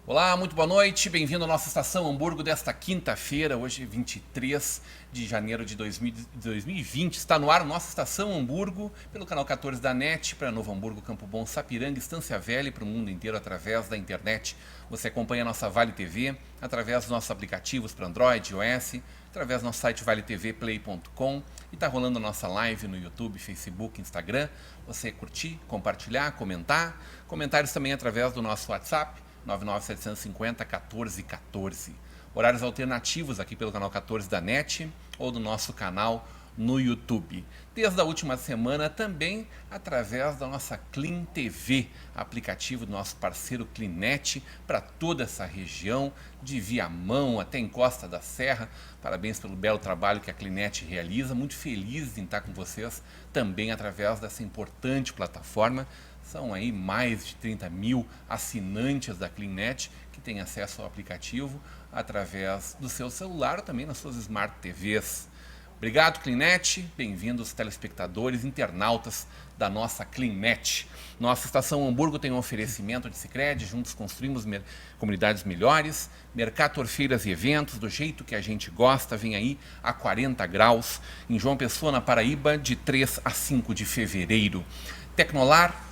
Olá, muito boa noite, bem-vindo à nossa Estação Hamburgo desta quinta-feira, hoje 23 de janeiro de 2020. Está no ar a nossa Estação Hamburgo, pelo canal 14 da NET, para Novo Hamburgo, Campo Bom, Sapiranga, Estância Velha e para o mundo inteiro através da internet. Você acompanha a nossa Vale TV através dos nossos aplicativos para Android, iOS, através do nosso site valetvplay.com e está rolando a nossa live no YouTube, Facebook, Instagram. Você curtir, compartilhar, comentar. Comentários também através do nosso WhatsApp. 99750-1414. Horários alternativos aqui pelo canal 14 da NET ou do nosso canal no YouTube. Desde a última semana também através da nossa Clean TV, aplicativo do nosso parceiro Cleanet para toda essa região, de Viamão até Encosta da Serra. Parabéns pelo belo trabalho que a Cleanet realiza. Muito feliz em estar com vocês também através dessa importante plataforma. São aí mais de 30 mil assinantes da Cleanet que têm acesso ao aplicativo através do seu celular ou também nas suas Smart TVs. Obrigado, Cleanet. Bem-vindos, telespectadores, internautas da nossa Cleanet. Nossa Estação Hamburgo tem um oferecimento de Sicredi, juntos construímos comunidades melhores, Mercator Feiras e Eventos, do jeito que a gente gosta, vem aí a 40 graus, em João Pessoa, na Paraíba, de 3 a 5 de fevereiro. Tecnolar,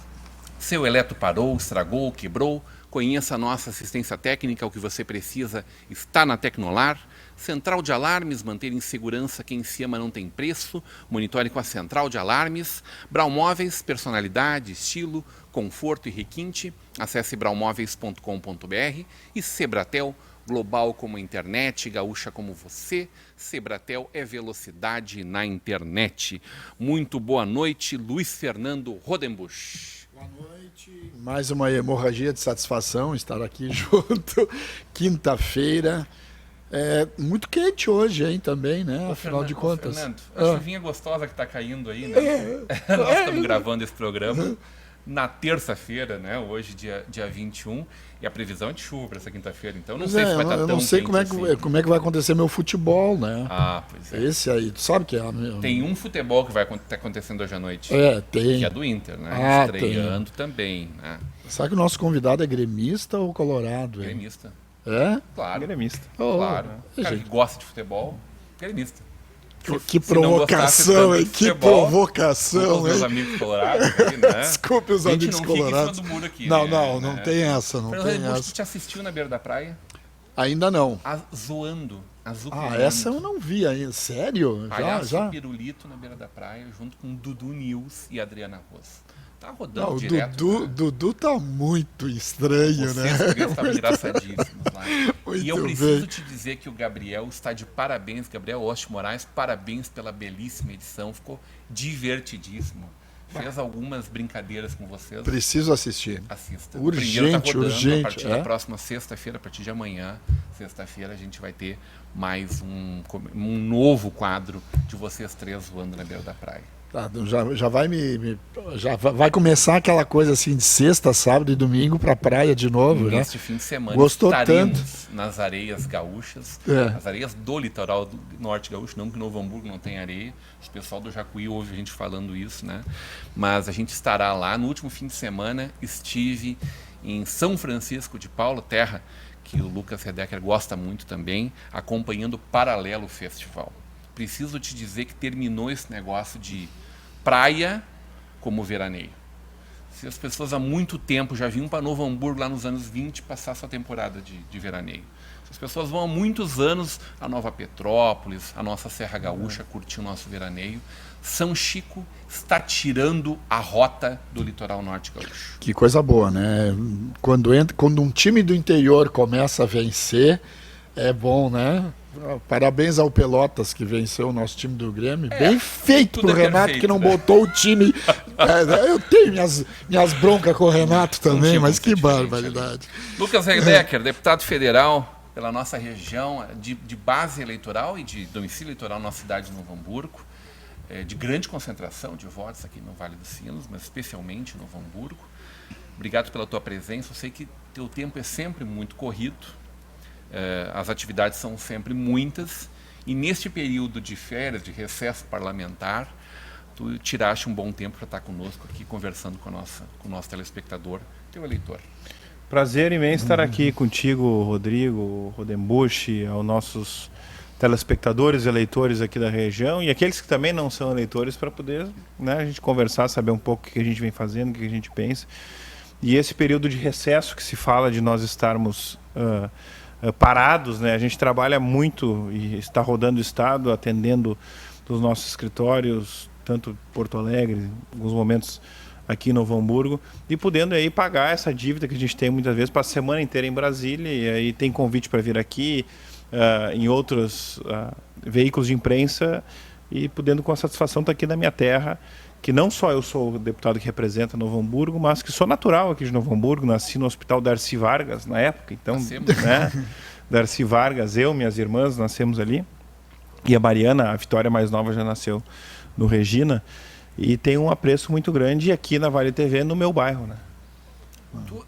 seu eletro parou, estragou, quebrou, conheça a nossa assistência técnica, o que você precisa está na Tecnolar. Central de Alarmes, manter em segurança quem se ama não tem preço, monitore com a Central de Alarmes. Brau Móveis, personalidade, estilo, conforto e requinte, acesse braumóveis.com.br. E Sebratel, global como a internet, gaúcha como você. Sebratel é velocidade na internet. Muito boa noite, Luiz Fernando Rodenbusch. Boa noite. Mais uma hemorragia de satisfação estar aqui junto. Quinta-feira. É muito quente hoje, hein, também, né? Afinal de contas. Fernando, a chuvinha gostosa que está caindo aí, né? Nós estamos gravando esse programa na terça-feira, né? Hoje, dia 21, e a previsão é de chuva para essa quinta-feira, então não sei se vai estar tão quente. Eu não sei como é que vai acontecer meu futebol, né? Ah, pois é. Esse aí, tu sabe que é... Tem um futebol que vai estar acontecendo hoje à noite. Tem. Que é do Inter, né? Estreando tem. Também, né? Sabe que o nosso convidado é gremista ou colorado? Gremista. É? Claro. Gremista. Claro. O cara que gosta de futebol, gremista. Que provocação, hein? Que provocação, hein? Desculpe os meus amigos colorados aqui, né? Desculpe os amigos colorados. Aqui, não, né? não tem essa, não tem essa. Você te assistiu na beira da praia? Ainda não. Zoando. Essa eu não vi ainda. Sério? Já? Pirulito na beira da praia, junto com Dudu News e Adriana Ross. Tá rodando não, direto. Dudu tá muito estranho, né? Vocês estavam engraçadíssimos lá. E eu preciso bem. te dizer que o Gabriel está de parabéns. Gabriel Oste Moraes, parabéns pela belíssima edição. Ficou divertidíssimo. Fez algumas brincadeiras com vocês. Preciso assistir. Assista. Urgente. A partir da próxima sexta-feira, a partir de amanhã, sexta-feira, a gente vai ter mais um novo quadro de vocês três voando na beira da praia. Tá, já vai começar aquela coisa assim de sexta, sábado e domingo para a praia de novo, né? Neste fim de semana Gostou estaremos tanto nas areias gaúchas, as areias do litoral do norte gaúcho, não que Novo Hamburgo não tem areia, o pessoal do Jacuí ouve a gente falando isso, né? Mas a gente estará lá. No último fim de semana estive em São Francisco de Paula, terra que o Lucas Redecker gosta muito também, acompanhando o Paralelo Festival. Preciso te dizer que terminou esse negócio de praia como veraneio. Se as pessoas há muito tempo já vinham para Novo Hamburgo lá nos anos 20 passar sua temporada de veraneio. Se as pessoas vão há muitos anos a Nova Petrópolis, a nossa Serra Gaúcha, curtir o nosso veraneio, São Chico está tirando a rota do litoral norte gaúcho. Que coisa boa, né? Quando um time do interior começa a vencer, é bom, né? Parabéns ao Pelotas, que venceu o nosso time do Grêmio. Bem feito pro Renato, perfeito, que não botou o time. Eu tenho minhas broncas com o Renato também, mas que barbaridade. Lucas Redecker, deputado federal pela nossa região, de base eleitoral e de domicílio eleitoral na cidade de Novo Hamburgo. de grande concentração de votos aqui no Vale dos Sinos, mas especialmente no Novo Hamburgo. Obrigado pela tua presença. Eu sei que teu tempo é sempre muito corrido, as atividades são sempre muitas, e neste período de férias, de recesso parlamentar, tu tiraste um bom tempo para estar conosco aqui, conversando com o nosso telespectador, teu eleitor. Prazer imenso estar aqui contigo, Rodrigo, Rodenbusch, aos nossos telespectadores, eleitores aqui da região e aqueles que também não são eleitores, para poder, né, a gente conversar, saber um pouco o que a gente vem fazendo, o que a gente pensa. E esse período de recesso que se fala de nós estarmos parados, né, a gente trabalha muito e está rodando o estado, atendendo dos nossos escritórios, tanto Porto Alegre, em alguns momentos aqui em Novo Hamburgo, e podendo aí pagar essa dívida que a gente tem muitas vezes para a semana inteira em Brasília, e aí tem convite para vir aqui, em outros veículos de imprensa, e podendo com a satisfação estar aqui na minha terra, que não só eu sou o deputado que representa Novo Hamburgo, mas que sou natural aqui de Novo Hamburgo, nasci no Hospital Darcy Vargas na época, então, né, Darcy Vargas, eu, minhas irmãs, nascemos ali, e a Mariana, a Vitória mais nova, já nasceu no Regina, e tem um apreço muito grande aqui na Vale TV, no meu bairro, né?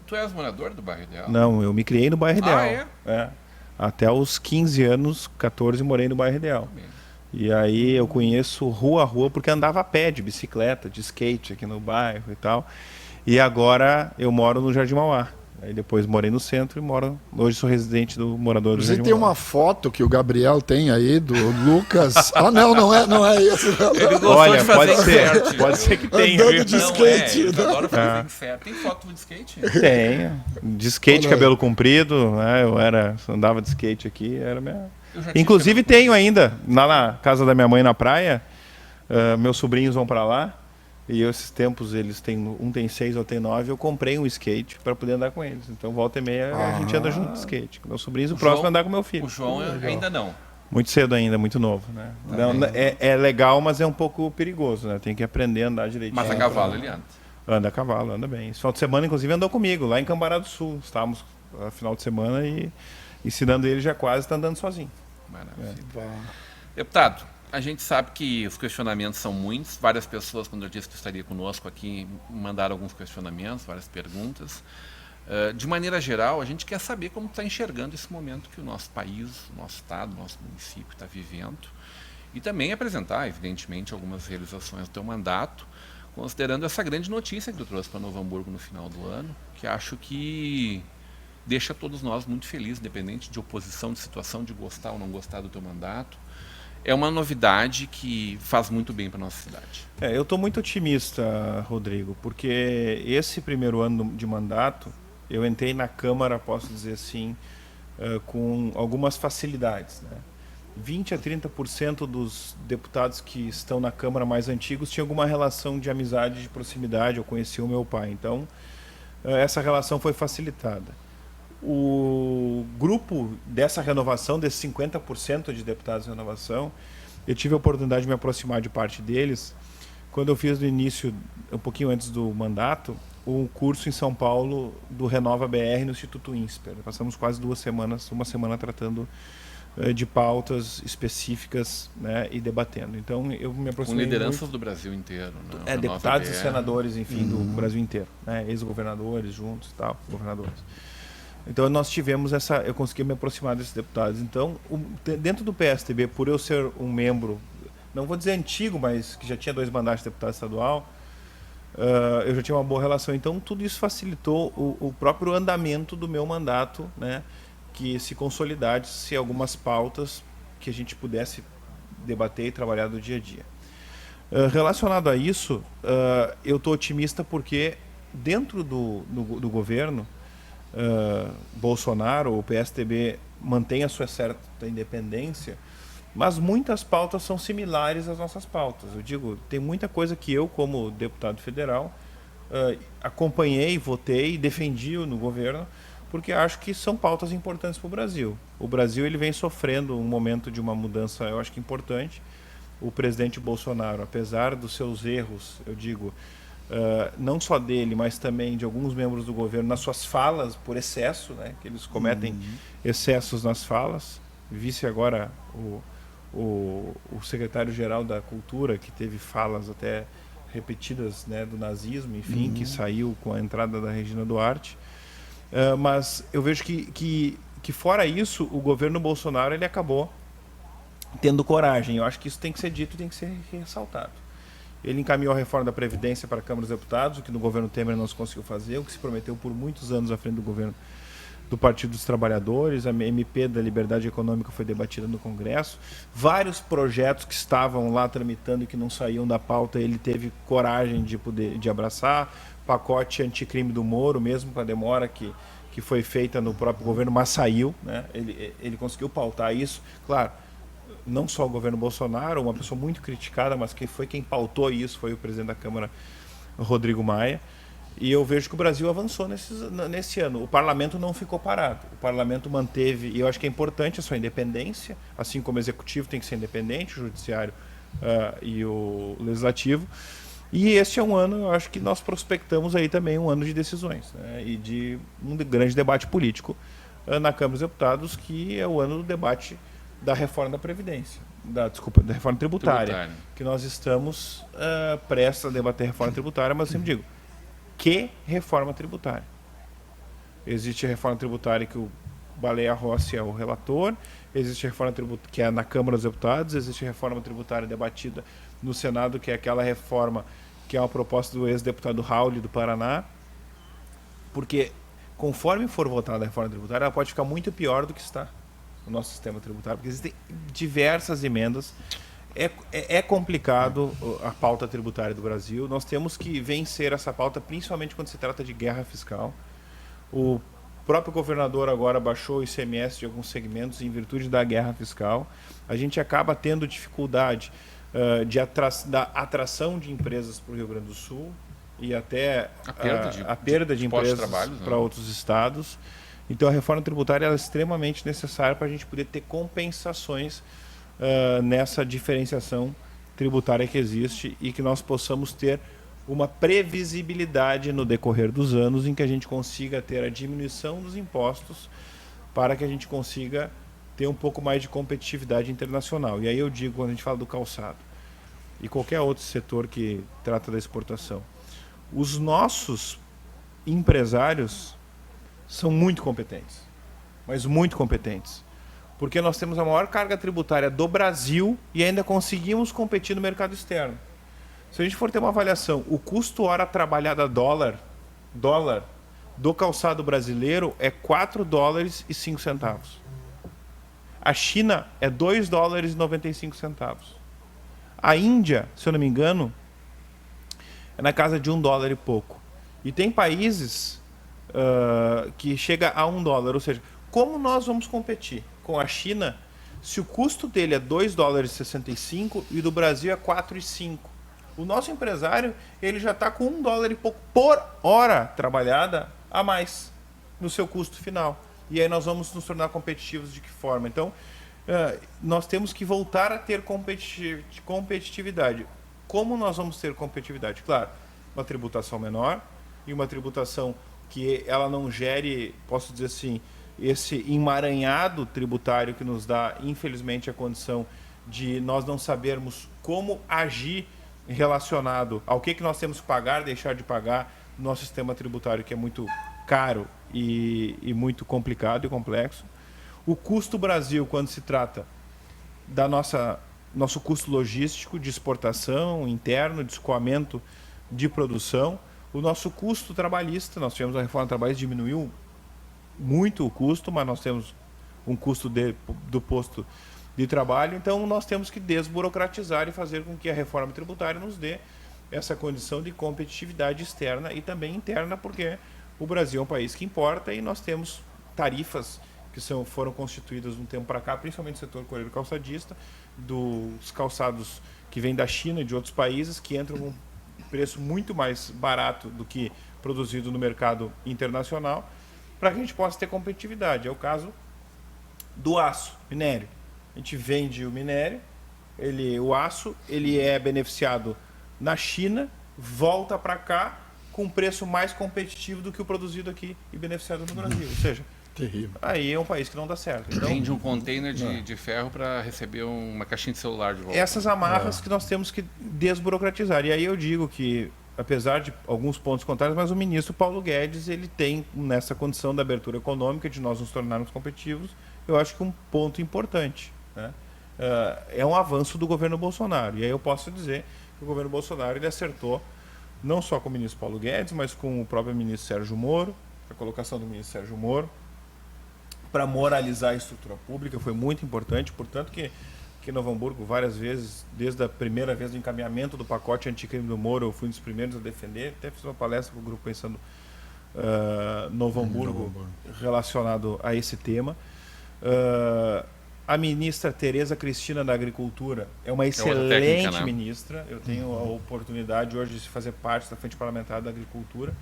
Tu és morador do bairro Ideal? Não, eu me criei no bairro Ideal. É? Até os 15 anos, 14, morei no bairro Ideal. Bem. E aí eu conheço rua a rua, porque andava a pé, de bicicleta, de skate aqui no bairro e tal. E agora eu moro no Jardim Mauá. Aí depois morei no centro e hoje sou residente do morador do Jardim Tem Mauá. uma foto que o Gabriel tem aí do Lucas. não é isso. Olha, pode ser que tenha. Andando de skate. Agora fazer Tem foto de skate? Tem. De skate, cabelo comprido, né? Andava de skate aqui, era minha... Inclusive tenho ainda, lá na casa da minha mãe na praia, meus sobrinhos vão para lá, e esses tempos eles têm, um tem 6, outro tem 9, eu comprei um skate para poder andar com eles. Então volta e meia a gente anda junto de skate. Com meus sobrinhos, o próximo é andar com meu filho. O João ainda não. Muito cedo ainda, muito novo, né? Não, é legal, mas é um pouco perigoso, né? Tem que aprender a andar direitinho. Mas a cavalo ele anda. Anda a cavalo, anda bem. Esse final de semana, inclusive, andou comigo, lá em Cambará do Sul. Estávamos no final de semana e ensinando ele, já quase está andando sozinho. Maravilha. Deputado, a gente sabe que os questionamentos são muitos. Várias pessoas, quando eu disse que estaria conosco aqui, mandaram alguns questionamentos, várias perguntas. De maneira geral, a gente quer saber como está enxergando esse momento que o nosso país, o nosso estado, o nosso município está vivendo. E também apresentar, evidentemente, algumas realizações do teu mandato, considerando essa grande notícia que tu trouxe para Novo Hamburgo no final do ano, que acho que deixa todos nós muito felizes, independente de oposição, de situação, de gostar ou não gostar do teu mandato. É uma novidade que faz muito bem para a nossa cidade. Eu estou muito otimista, Rodrigo, porque esse primeiro ano de mandato, eu entrei na Câmara, posso dizer assim, com algumas facilidades, né? 20 a 30% dos deputados que estão na Câmara mais antigos tinham alguma relação de amizade, de proximidade, eu conheci o meu pai. Então, essa relação foi facilitada. O grupo dessa renovação, desses 50% de deputados de renovação, eu tive a oportunidade de me aproximar de parte deles quando eu fiz no início, um pouquinho antes do mandato, um curso em São Paulo do Renova BR no Instituto INSPER. Passamos quase uma semana tratando de pautas específicas, né, e debatendo. Então eu me aproximei... Com lideranças do Brasil inteiro. Né? Deputados e senadores, enfim, do Brasil inteiro. Né? Ex-governadores juntos e tal, governadores. Então nós tivemos eu consegui me aproximar desses deputados. Então, dentro do PSDB, por eu ser um membro, não vou dizer antigo, mas que já tinha 2 mandatos de deputado estadual, eu já tinha uma boa relação. Então tudo isso facilitou o próprio andamento do meu mandato, né, que se consolidasse algumas pautas que a gente pudesse debater e trabalhar do dia a dia. Relacionado a isso, eu estou otimista porque dentro do governo, Bolsonaro, o PSDB mantém a sua certa independência, mas muitas pautas são similares às nossas pautas. Eu digo, tem muita coisa que eu, como deputado federal, acompanhei, votei e defendi no governo, porque acho que são pautas importantes para o Brasil. O Brasil ele vem sofrendo um momento de uma mudança, eu acho que importante. O presidente Bolsonaro, apesar dos seus erros, eu digo, não só dele, mas também de alguns membros do governo, nas suas falas por excesso, né, que eles cometem excessos nas falas. Visse agora o o secretário-geral da Cultura, que teve falas até repetidas, né, do nazismo, enfim, que saiu com a entrada da Regina Duarte. Mas eu vejo que fora isso, o governo Bolsonaro ele acabou tendo coragem. Eu acho que isso tem que ser dito, tem que ser ressaltado. Ele encaminhou a reforma da Previdência para a Câmara dos Deputados, o que no governo Temer não se conseguiu fazer, o que se prometeu por muitos anos à frente do governo do Partido dos Trabalhadores. A MP da Liberdade Econômica foi debatida no Congresso. Vários projetos que estavam lá tramitando e que não saíam da pauta, ele teve coragem de abraçar. Pacote anticrime do Moro, mesmo com a demora que foi feita no próprio governo, mas saiu, né? Ele conseguiu pautar isso. Claro, não só o governo Bolsonaro, uma pessoa muito criticada, mas que foi quem pautou isso, foi o presidente da Câmara, Rodrigo Maia. E eu vejo que o Brasil avançou nesse ano. O parlamento não ficou parado. O parlamento manteve, e eu acho que é importante a sua independência, assim como o executivo tem que ser independente, o judiciário e o legislativo. E este é um ano, eu acho que nós prospectamos aí também um ano de decisões, né, e de um grande debate político na Câmara dos Deputados, que é o ano do debate da reforma da Previdência, da reforma tributária. Que nós estamos prestes a debater a reforma tributária, mas eu sempre digo, que reforma tributária? Existe a reforma tributária que o Baleia Rossi é o relator, existe a reforma tributária que é na Câmara dos Deputados, existe a reforma tributária debatida no Senado, que é aquela reforma que é uma proposta do ex-deputado Raul do Paraná, porque conforme for votada a reforma tributária, ela pode ficar muito pior do que está no nosso sistema tributário, porque existem diversas emendas. É complicado a pauta tributária do Brasil. Nós temos que vencer essa pauta, principalmente quando se trata de guerra fiscal. O próprio governador agora baixou o ICMS de alguns segmentos em virtude da guerra fiscal. A gente acaba tendo dificuldade da atração de empresas para o Rio Grande do Sul e até a perda de empresas para outros estados. Então a reforma tributária é extremamente necessária para a gente poder ter compensações nessa diferenciação tributária que existe e que nós possamos ter uma previsibilidade no decorrer dos anos em que a gente consiga ter a diminuição dos impostos para que a gente consiga ter um pouco mais de competitividade internacional. E aí eu digo, quando a gente fala do calçado e qualquer outro setor que trata da exportação, os nossos empresários são muito competentes, mas muito competentes, porque nós temos a maior carga tributária do Brasil e ainda conseguimos competir no mercado externo. Se a gente for ter uma avaliação, o custo hora trabalhada dólar do calçado brasileiro é $4,05. A China é $2,95. A Índia, se eu não me engano, é na casa de $1 e pouco. E tem países que chega a $1. Ou seja, como nós vamos competir com a China se o custo dele é $2,65 e do Brasil é $4,05? O nosso empresário ele já está com $1 e pouco por hora trabalhada a mais no seu custo final. E aí nós vamos nos tornar competitivos de que forma? Então, nós temos que voltar a ter competitividade. Como nós vamos ter competitividade? Claro, uma tributação menor e uma tributação que ela não gere, posso dizer assim, esse emaranhado tributário que nos dá, infelizmente, a condição de nós não sabermos como agir relacionado ao que nós temos que pagar, deixar de pagar no nosso sistema tributário, que é muito caro e muito complicado e complexo. O custo Brasil, quando se trata da nosso custo logístico de exportação interno, de escoamento de produção, o nosso custo trabalhista, nós tivemos a reforma trabalhista, diminuiu muito o custo, mas nós temos um custo do posto de trabalho, então nós temos que desburocratizar e fazer com que a reforma tributária nos dê essa condição de competitividade externa e também interna, porque o Brasil é um país que importa e nós temos tarifas que foram constituídas de um tempo para cá, principalmente no setor coreiro calçadista, dos calçados que vêm da China e de outros países, que entram com um preço muito mais barato do que produzido no mercado internacional, para que a gente possa ter competitividade. É o caso do aço, minério. A gente vende o minério, o aço, ele é beneficiado na China, volta para cá com um preço mais competitivo do que o produzido aqui e beneficiado no Brasil. Ou seja, Terrível. aí é um país que não dá certo. Então, Vende um container de ferro para receber uma caixinha de celular de volta. essas amarras que nós temos que desburocratizar. E aí eu digo que, apesar de alguns pontos contrários, mas o ministro Paulo Guedes, ele tem, nessa condição da abertura econômica, de nós nos tornarmos competitivos, eu acho que um ponto importante, né? É um avanço do governo Bolsonaro. E aí eu posso dizer que o governo Bolsonaro ele acertou não só com o ministro Paulo Guedes, mas com o próprio ministro Sérgio Moro, a colocação do ministro Sérgio Moro, para moralizar a estrutura pública, foi muito importante, portanto que Novo Hamburgo, várias vezes, desde a primeira vez do encaminhamento do pacote anticrime do Moro, eu fui um dos primeiros a defender, até fiz uma palestra para o grupo Pensando Novo Hamburgo, relacionado a esse tema. A ministra Tereza Cristina da Agricultura é uma excelente técnica, né? ministra, eu tenho a oportunidade hoje de fazer parte da Frente Parlamentar da Agricultura.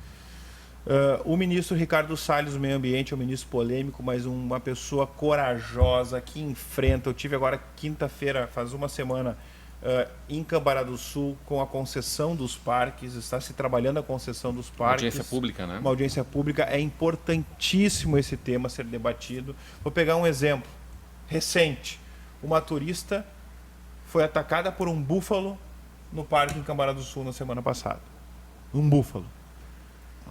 O ministro Ricardo Salles do Meio Ambiente é um ministro polêmico, mas uma pessoa corajosa que enfrenta. Eu tive agora quinta-feira, faz uma semana, em Cambará do Sul, com a concessão dos parques. Está se trabalhando a concessão dos parques. Audiência pública, né? Uma audiência pública. É importantíssimo esse tema ser debatido. Vou pegar um exemplo recente. Uma turista foi atacada por um búfalo no parque em Cambará do Sul na semana passada. Um búfalo.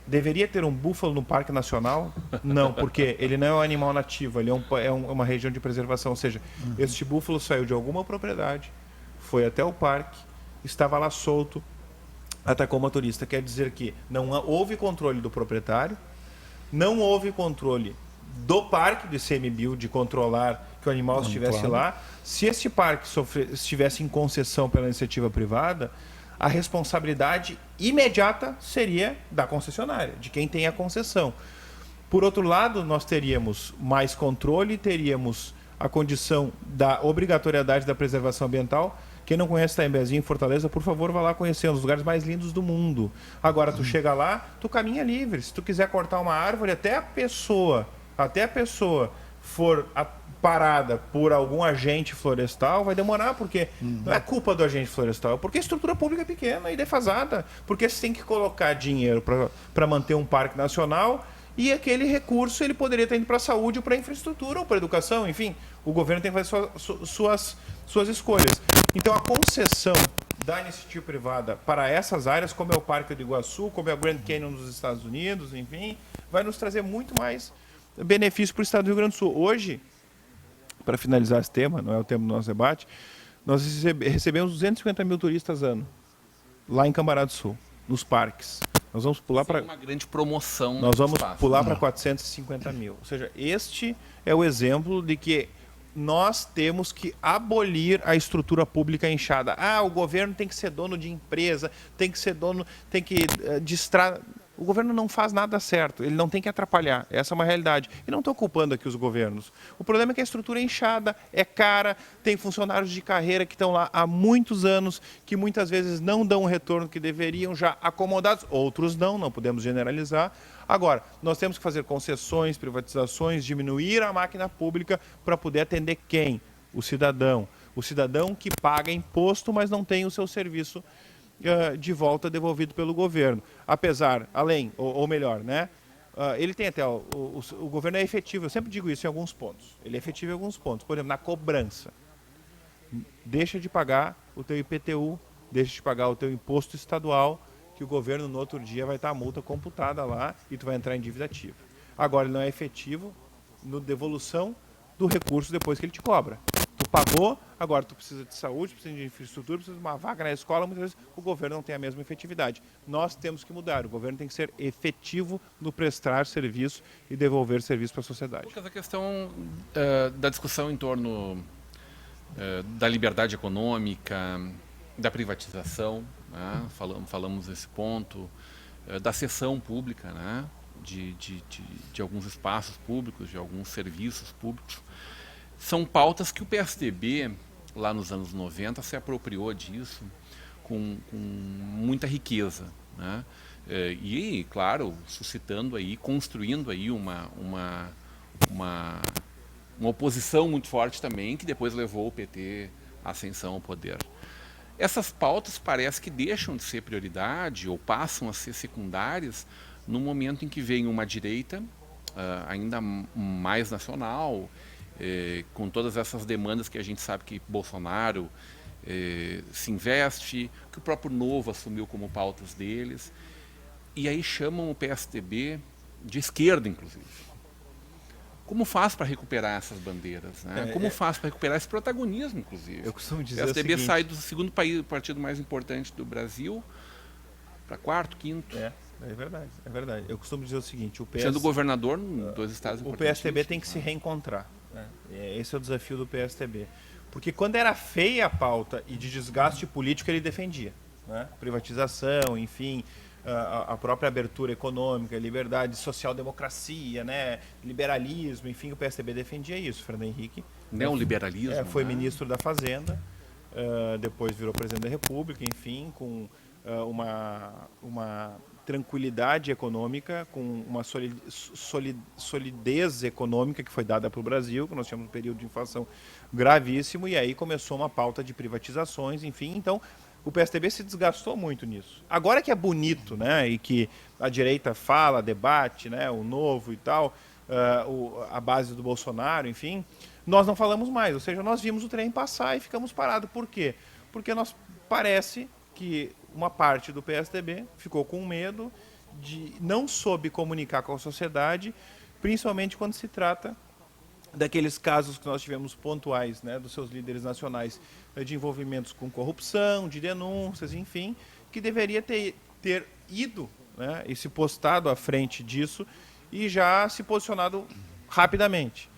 Deveria ter um búfalo no Parque Nacional? Não, porque ele não é um animal nativo, ele é uma região de preservação. Ou seja, este búfalo saiu de alguma propriedade, foi até o parque, estava lá solto, atacou uma turista. Quer dizer que não houve controle do proprietário, não houve controle do parque do ICMBio de controlar que o animal estivesse lá. Se este parque estivesse em concessão pela iniciativa privada, a responsabilidade imediata seria da concessionária, de quem tem a concessão. Por outro lado, nós teríamos mais controle, teríamos a condição da obrigatoriedade da preservação ambiental. Quem não conhece Taimbezinho em Fortaleza, por favor, vá lá conhecer, um dos lugares mais lindos do mundo. Agora, tu chega lá, tu caminha livre. Se tu quiser cortar uma árvore, até a pessoa for parada por algum agente florestal, vai demorar, porque não é culpa do agente florestal, porque a estrutura pública é pequena e defasada, porque você tem que colocar dinheiro para manter um parque nacional e aquele recurso ele poderia estar indo para a saúde ou para a infraestrutura ou para a educação, enfim, o governo tem que fazer suas escolhas. Então a concessão da iniciativa privada para essas áreas, como é o Parque do Iguaçu, como é o Grand Canyon nos Estados Unidos, enfim, vai nos trazer muito mais benefício para o estado do Rio Grande do Sul. Hoje, para finalizar esse tema, não é o tema do nosso debate, nós recebemos 250 mil turistas ano, lá em Cambará do Sul, nos parques. Nós vamos pular para uma grande promoção. Nós vamos pular para 450 mil. Ou seja, este é o exemplo de que nós temos que abolir a estrutura pública inchada. O governo tem que ser dono de empresa, tem que distrair. O governo não faz nada certo, ele não tem que atrapalhar, essa é uma realidade. E não estou culpando aqui os governos. O problema é que a estrutura é inchada, é cara, tem funcionários de carreira que estão lá há muitos anos, que muitas vezes não dão o retorno que deveriam, já acomodados, outros não podemos generalizar. Agora, nós temos que fazer concessões, privatizações, diminuir a máquina pública para poder atender quem? O cidadão. O cidadão que paga imposto, mas não tem o seu serviço de volta devolvido pelo governo. Ou melhor, né? Ele tem até, o governo é efetivo, eu sempre digo isso em alguns pontos. Ele é efetivo em alguns pontos. Por exemplo, na cobrança. Deixa de pagar o teu IPTU, deixa de pagar o teu imposto estadual, que o governo no outro dia vai estar a multa computada lá e tu vai entrar em dívida ativa. Agora, ele não é efetivo na devolução do recurso depois que ele te cobra. Tu pagou, agora tu precisa de saúde, precisa de infraestrutura, precisa de uma vaga na escola, muitas vezes o governo não tem a mesma efetividade. Nós temos que mudar, o governo tem que ser efetivo no prestar serviço e devolver serviço para a sociedade. Lucas, a questão da discussão em torno da liberdade econômica, da privatização, né? Falamos desse ponto, da cessão pública, né? de alguns espaços públicos, de alguns serviços públicos. São pautas que o PSDB, lá nos anos 90, se apropriou disso com muita riqueza, né? E, claro, suscitando aí, construindo aí uma oposição muito forte também, que depois levou o PT à ascensão ao poder. Essas pautas parece que deixam de ser prioridade ou passam a ser secundárias no momento em que vem uma direita ainda mais nacional, com todas essas demandas que a gente sabe que Bolsonaro se investe, que o próprio Novo assumiu como pautas deles, e aí chamam o PSDB de esquerda, inclusive. Como faz para recuperar essas bandeiras? Né? Como faz para recuperar esse protagonismo, inclusive? Eu costumo dizer o PSDB o seguinte, sai do segundo partido mais importante do Brasil para quarto, quinto. É verdade, é verdade. Eu costumo dizer o seguinte, sendo governador em 2 estados o PSDB tem que se reencontrar. Né? Esse é o desafio do PSDB. Porque quando era feia a pauta e de desgaste político, ele defendia. Né? Privatização, enfim, a própria abertura econômica, liberdade, social-democracia, né? Liberalismo, enfim, o PSDB defendia isso. Fernando Henrique neoliberalismo, foi ministro da Fazenda, depois virou presidente da República, enfim, com uma tranquilidade econômica, com uma solidez econômica que foi dada para o Brasil, que nós tínhamos um período de inflação gravíssimo, e aí começou uma pauta de privatizações, enfim, então o PSDB se desgastou muito nisso. Agora que é bonito, né, e que a direita fala, debate, né, o Novo e tal, a base do Bolsonaro, enfim, nós não falamos mais, ou seja, nós vimos o trem passar e ficamos parados. Por quê? Porque parece que uma parte do PSDB ficou com medo, não soube comunicar com a sociedade, principalmente quando se trata daqueles casos que nós tivemos pontuais, né, dos seus líderes nacionais, de envolvimentos com corrupção, de denúncias, enfim, que deveria ter ido, né, e se postado à frente disso e já se posicionado rapidamente.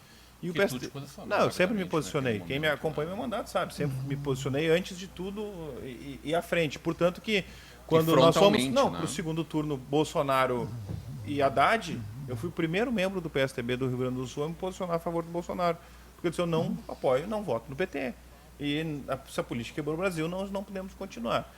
E o PSD... Não, eu sempre me posicionei. Quem me acompanha meu mandato sabe, sempre me posicionei antes de tudo e à frente. Portanto que quando nós fomos para o segundo turno, Bolsonaro e Haddad, eu fui o primeiro membro do PSDB do Rio Grande do Sul a me posicionar a favor do Bolsonaro. Porque eu disse, eu não apoio, não voto no PT. E essa política quebrou o Brasil, nós não podemos continuar.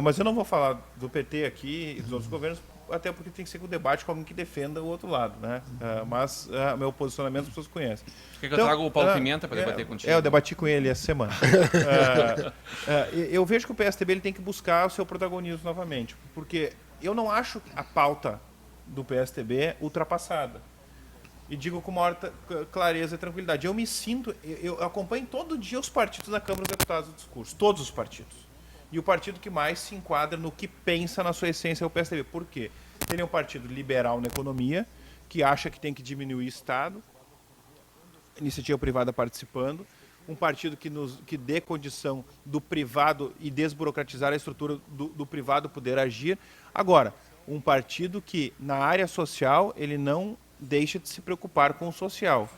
Mas eu não vou falar do PT aqui e dos outros governos, até porque tem que ser um debate com alguém que defenda o outro lado, né? Mas meu posicionamento as pessoas conhecem. Quer que eu traga o Paulo Pimenta para debater contigo? Eu debati com ele essa semana. Eu vejo que o PSDB ele tem que buscar o seu protagonismo novamente, porque eu não acho a pauta do PSDB ultrapassada. E digo com maior clareza e tranquilidade. Eu acompanho todo dia os partidos da Câmara dos Deputados do discurso, todos os partidos. E o partido que mais se enquadra no que pensa na sua essência é o PSDB. Por quê? Ele é um partido liberal na economia, que acha que tem que diminuir o Estado, iniciativa privada participando, um partido que dê condição do privado e desburocratizar a estrutura do privado poder agir. Agora, um partido que, na área social, ele não deixa de se preocupar com o social.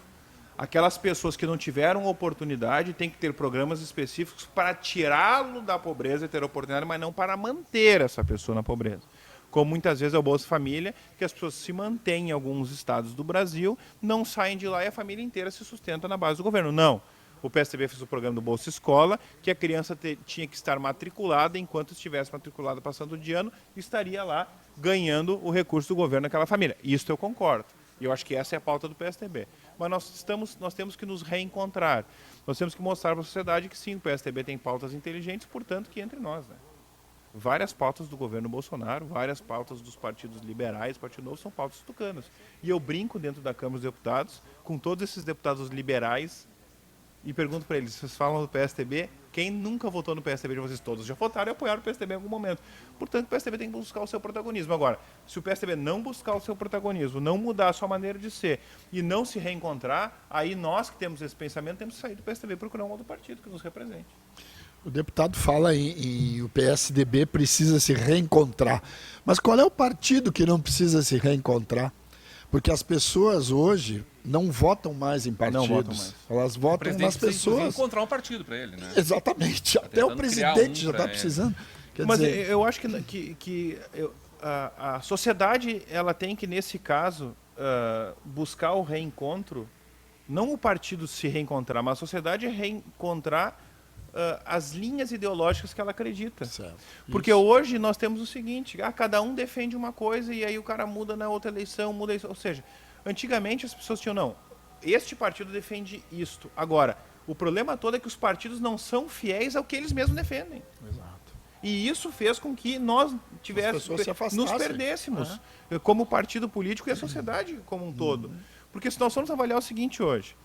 Aquelas pessoas que não tiveram oportunidade têm que ter programas específicos para tirá-lo da pobreza e ter oportunidade, mas não para manter essa pessoa na pobreza. Como muitas vezes é o Bolsa Família, que as pessoas se mantêm em alguns estados do Brasil, não saem de lá e a família inteira se sustenta na base do governo. Não. O PSDB fez o programa do Bolsa Escola, que a criança tinha que estar matriculada, enquanto estivesse matriculada passando de ano, estaria lá ganhando o recurso do governo naquela família. Isso eu concordo. E eu acho que essa é a pauta do PSDB. Mas nós temos que nos reencontrar. Nós temos que mostrar para a sociedade que sim, o PSDB tem pautas inteligentes, portanto que entre nós. Né? Várias pautas do governo Bolsonaro, várias pautas dos partidos liberais, Partido Novo, são pautas tucanas. E eu brinco dentro da Câmara dos Deputados com todos esses deputados liberais e pergunto para eles, vocês falam do PSDB, quem nunca votou no PSDB de vocês todos? Já votaram e apoiaram o PSDB em algum momento. Portanto, o PSDB tem que buscar o seu protagonismo. Agora, se o PSDB não buscar o seu protagonismo, não mudar a sua maneira de ser e não se reencontrar, aí nós que temos esse pensamento temos que sair do PSDB e procurar um outro partido que nos represente. O deputado fala em o PSDB precisa se reencontrar. Mas qual é o partido que não precisa se reencontrar? Porque as pessoas hoje não votam mais em partidos. Não votam mais. Elas votam nas pessoas. Encontrar um partido para ele, né? Exatamente. Até o presidente já está precisando. Mas eu acho que a sociedade ela tem que, nesse caso, buscar o reencontro, não o partido se reencontrar, mas a sociedade reencontrar as linhas ideológicas que ela acredita. Certo. Porque hoje nós temos o seguinte, cada um defende uma coisa e aí o cara muda na outra eleição, ou seja, antigamente as pessoas tinham, não, este partido defende isto. Agora, o problema todo é que os partidos não são fiéis ao que eles mesmos defendem. Exato. E isso fez com que nós nos perdêssemos como partido político e a sociedade como um todo. Porque se nós formos avaliar o seguinte hoje,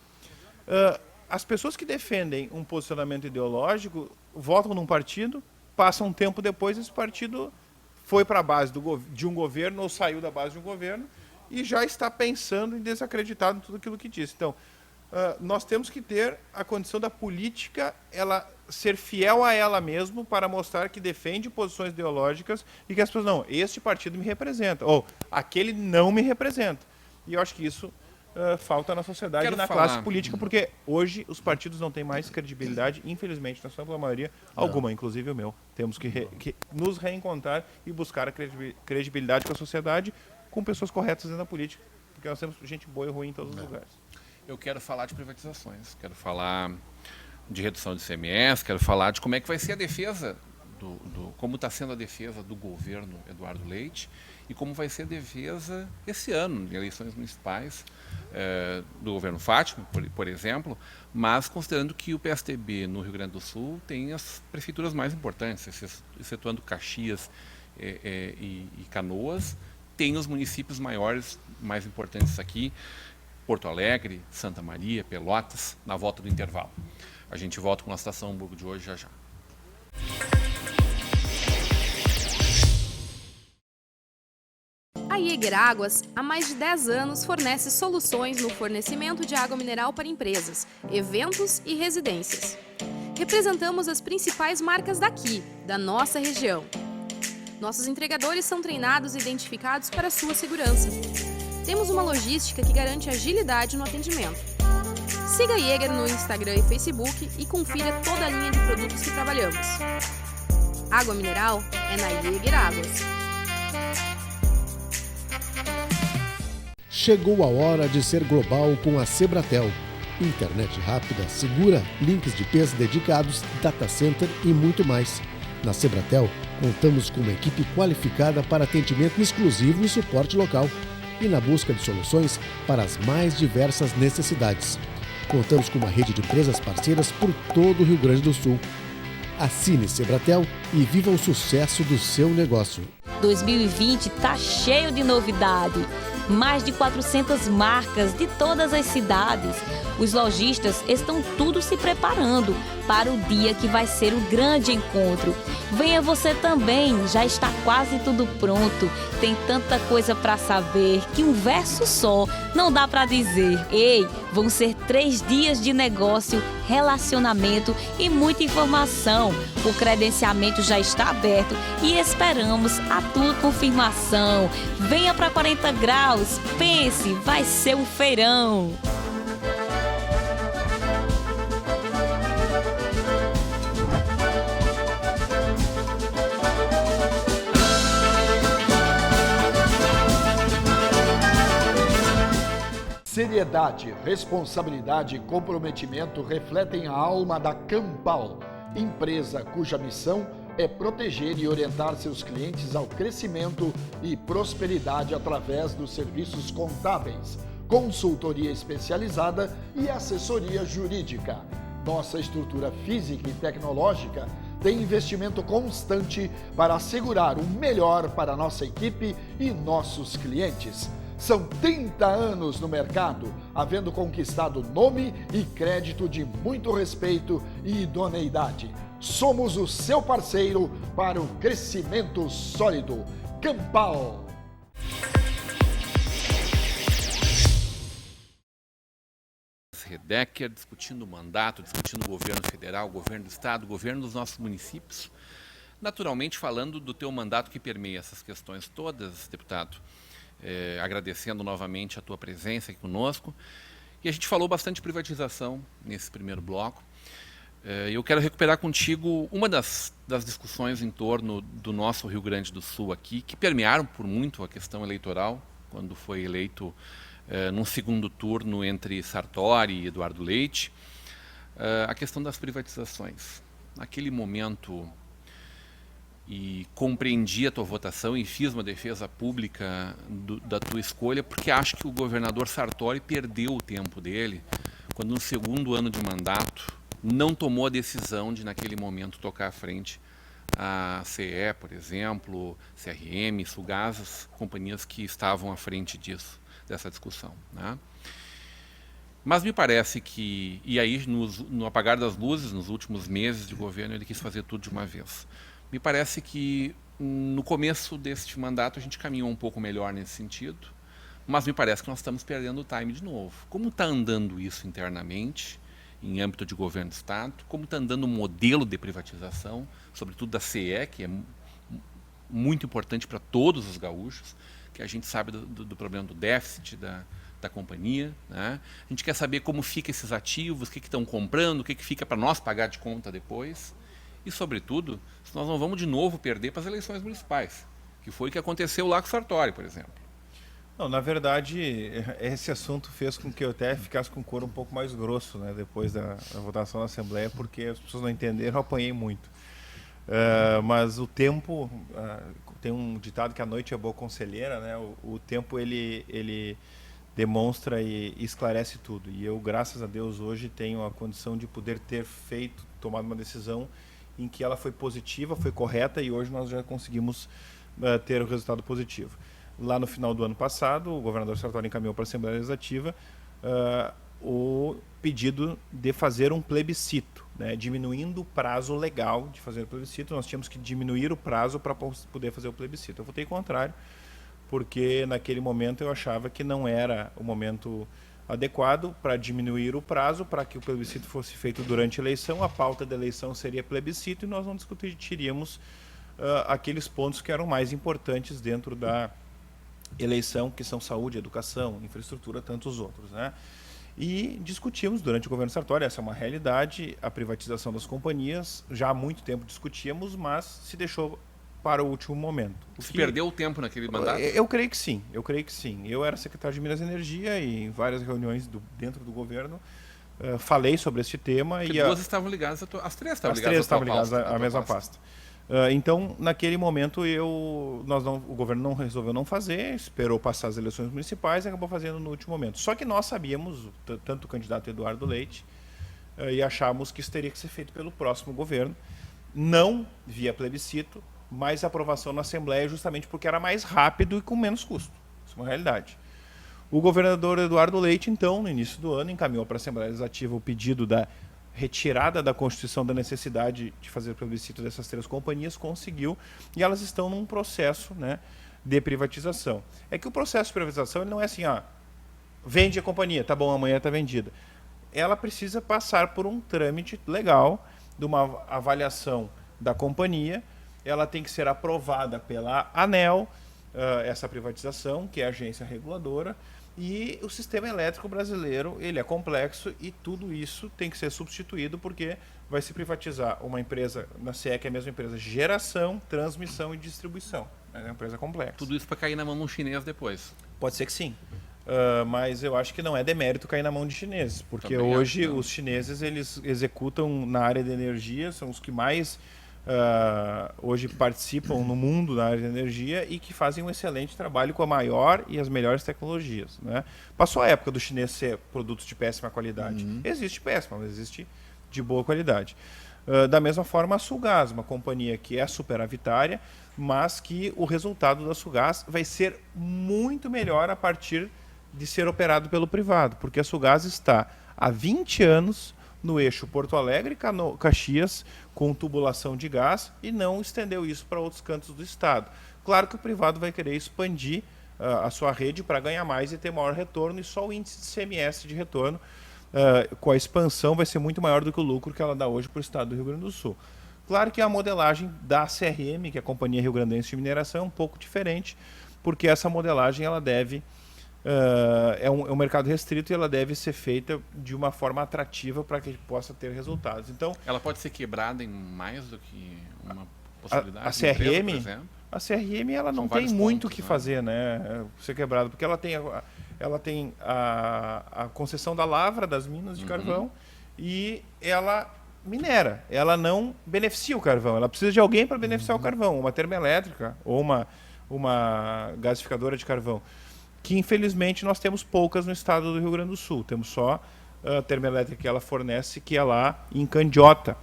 as pessoas que defendem um posicionamento ideológico votam num partido, passam um tempo depois, esse partido foi para a base de um governo ou saiu da base de um governo e já está pensando em desacreditar em tudo aquilo que disse. Então, nós temos que ter a condição da política, ela ser fiel a ela mesma para mostrar que defende posições ideológicas e que as pessoas, não, este partido me representa, ou aquele não me representa. E eu acho que isso falta na sociedade e na classe política, porque hoje os partidos não têm mais credibilidade, infelizmente, na sua maioria, alguma, inclusive o meu. Temos que nos reencontrar e buscar a credibilidade com a sociedade, com pessoas corretas dentro da política, porque nós temos gente boa e ruim em todos os lugares. Eu quero falar de privatizações, quero falar de redução de ICMS, quero falar de como é que vai ser a defesa, como está sendo a defesa do governo Eduardo Leite e como vai ser a defesa esse ano, em eleições municipais, do governo Fátima, por exemplo, mas considerando que o PSDB no Rio Grande do Sul tem as prefeituras mais importantes, excetuando Caxias e Canoas, tem os municípios mais importantes aqui, Porto Alegre, Santa Maria, Pelotas, na volta do intervalo. A gente volta com a Estação Hamburgo de hoje já. A Jäger Águas, há mais de 10 anos, fornece soluções no fornecimento de água mineral para empresas, eventos e residências. Representamos as principais marcas daqui, da nossa região. Nossos entregadores são treinados e identificados para a sua segurança. Temos uma logística que garante agilidade no atendimento. Siga a Jäger no Instagram e Facebook e confira toda a linha de produtos que trabalhamos. Água mineral é na Jäger Águas. Chegou a hora de ser global com a Sebratel. Internet rápida, segura, links de peça dedicados, data center e muito mais. Na Sebratel, contamos com uma equipe qualificada para atendimento exclusivo e suporte local e na busca de soluções para as mais diversas necessidades. Contamos com uma rede de empresas parceiras por todo o Rio Grande do Sul. Assine Sebratel e viva o sucesso do seu negócio. 2020 tá cheio de novidade. Mais de 400 marcas de todas as cidades. Os lojistas estão tudo se preparando para o dia que vai ser o grande encontro. Venha você também, já está quase tudo pronto. Tem tanta coisa para saber que um verso só não dá para dizer. Ei, vão ser 3 dias de negócio, relacionamento e muita informação. O credenciamento já está aberto e esperamos a tua confirmação. Venha para 40 graus, pense, vai ser um feirão. Seriedade, responsabilidade e comprometimento refletem a alma da Campal, empresa cuja missão é proteger e orientar seus clientes ao crescimento e prosperidade através dos serviços contábeis, consultoria especializada e assessoria jurídica. Nossa estrutura física e tecnológica tem investimento constante para assegurar o melhor para nossa equipe e nossos clientes. São 30 anos no mercado, havendo conquistado nome e crédito de muito respeito e idoneidade. Somos o seu parceiro para o crescimento sólido. Campal. Redecker, discutindo o mandato, discutindo o governo federal, o governo do estado, o governo dos nossos municípios. Naturalmente falando do teu mandato que permeia essas questões todas, deputado. Agradecendo novamente a tua presença aqui conosco. E a gente falou bastante de privatização nesse primeiro bloco. Eu quero recuperar contigo uma das discussões em torno do nosso Rio Grande do Sul aqui, que permearam por muito a questão eleitoral, quando foi eleito num segundo turno entre Sartori e Eduardo Leite, a questão das privatizações. Naquele momento, e compreendi a tua votação e fiz uma defesa pública da tua escolha, porque acho que o governador Sartori perdeu o tempo dele, quando no segundo ano de mandato não tomou a decisão de, naquele momento, tocar à frente a CE, por exemplo, CRM, Sulgás, as companhias que estavam à frente dessa discussão, né? Mas me parece que, e aí no apagar das luzes, nos últimos meses de governo, ele quis fazer tudo de uma vez. Me parece que no começo deste mandato a gente caminhou um pouco melhor nesse sentido, mas me parece que nós estamos perdendo o time de novo. Como está andando isso internamente, em âmbito de governo do Estado, como está andando o modelo de privatização, sobretudo da CE, que é muito importante para todos os gaúchos, que a gente sabe do problema do déficit da companhia, né? A gente quer saber como ficam esses ativos, o que estão comprando, o que fica para nós pagar de conta depois. E, sobretudo, se nós não vamos de novo perder para as eleições municipais, que foi o que aconteceu lá com o Sartori, por exemplo. Não, na verdade, esse assunto fez com que eu até ficasse com o couro um pouco mais grosso, né, depois da votação na Assembleia, porque as pessoas não entenderam, eu apanhei muito. Mas o tempo, tem um ditado que a noite é boa conselheira, né? O tempo ele demonstra e esclarece tudo. E eu, graças a Deus, hoje tenho a condição de poder ter tomado uma decisão em que ela foi positiva, foi correta, e hoje nós já conseguimos ter o resultado positivo. Lá no final do ano passado, o governador Sartori encaminhou para a Assembleia Legislativa o pedido de fazer um plebiscito, né, diminuindo o prazo legal de fazer o plebiscito. Nós tínhamos que diminuir o prazo para poder fazer o plebiscito. Eu votei contrário, porque naquele momento eu achava que não era o momento adequado para diminuir o prazo, para que o plebiscito fosse feito durante a eleição. A pauta da eleição seria plebiscito e nós não discutiríamos aqueles pontos que eram mais importantes dentro da eleição, que são saúde, educação, infraestrutura, tantos outros, né? E discutimos durante o governo Sartori, essa é uma realidade, a privatização das companhias. Já há muito tempo discutíamos, mas se deixou para o último momento. Se perdeu o tempo naquele mandato? Eu creio que sim, Eu era secretário de Minas e Energia e em várias reuniões dentro do governo falei sobre este tema. Porque e duas estavam ligadas, as três estavam ligadas à mesma pasta. Então, naquele momento, o governo não resolveu não fazer, esperou passar as eleições municipais e acabou fazendo no último momento. Só que nós sabíamos, tanto o candidato Eduardo Leite, e achávamos que isso teria que ser feito pelo próximo governo, não via plebiscito, mas aprovação na Assembleia, justamente porque era mais rápido e com menos custo. Isso é uma realidade. O governador Eduardo Leite, então, no início do ano, encaminhou para a Assembleia Legislativa o pedido da retirada da Constituição da necessidade de fazer plebiscito dessas três companhias, conseguiu, e elas estão num processo, né, de privatização. É que o processo de privatização ele não é assim, vende a companhia, tá bom, amanhã está vendida. Ela precisa passar por um trâmite legal, de uma avaliação da companhia, ela tem que ser aprovada pela ANEEL, essa privatização, que é a agência reguladora, e o sistema elétrico brasileiro ele é complexo e tudo isso tem que ser substituído porque vai se privatizar uma empresa, na CE, que é a mesma empresa, geração, transmissão e distribuição. É uma empresa complexa. Tudo isso para cair na mão de um chinês depois. Pode ser que sim. Mas eu acho que não é demérito cair na mão de chineses, porque também hoje os chineses eles executam na área de energia, são os que mais hoje participam no mundo na área de energia e que fazem um excelente trabalho com a maior e as melhores tecnologias, né? Passou a época do chinês ser produtos de péssima qualidade. Existe péssima, mas existe de boa qualidade. Da mesma forma, a Sulgás, uma companhia que é superavitária, mas que o resultado da Sulgás vai ser muito melhor a partir de ser operado pelo privado, porque a Sulgás está há 20 anos no eixo Porto Alegre e Caxias, com tubulação de gás, e não estendeu isso para outros cantos do estado. Claro que o privado vai querer expandir a sua rede para ganhar mais e ter maior retorno, e só o índice de CMS de retorno, com a expansão, vai ser muito maior do que o lucro que ela dá hoje para o estado do Rio Grande do Sul. Claro que a modelagem da CRM, que é a Companhia Rio Grandense de Mineração, é um pouco diferente, porque essa modelagem ela deve... é um mercado restrito e ela deve ser feita de uma forma atrativa para que a gente possa ter resultados. Então, ela pode ser quebrada em mais do que uma possibilidade? A CRM, empresa, a CRM ela não tem muito o que fazer, né? Ser quebrada, porque ela tem a concessão da lavra das minas de carvão e ela minera, ela não beneficia o carvão, ela precisa de alguém para beneficiar o carvão, uma termoelétrica ou uma gasificadora de carvão, que infelizmente nós temos poucas no estado do Rio Grande do Sul. Temos só a termoelétrica que ela fornece, que é lá em Candiota,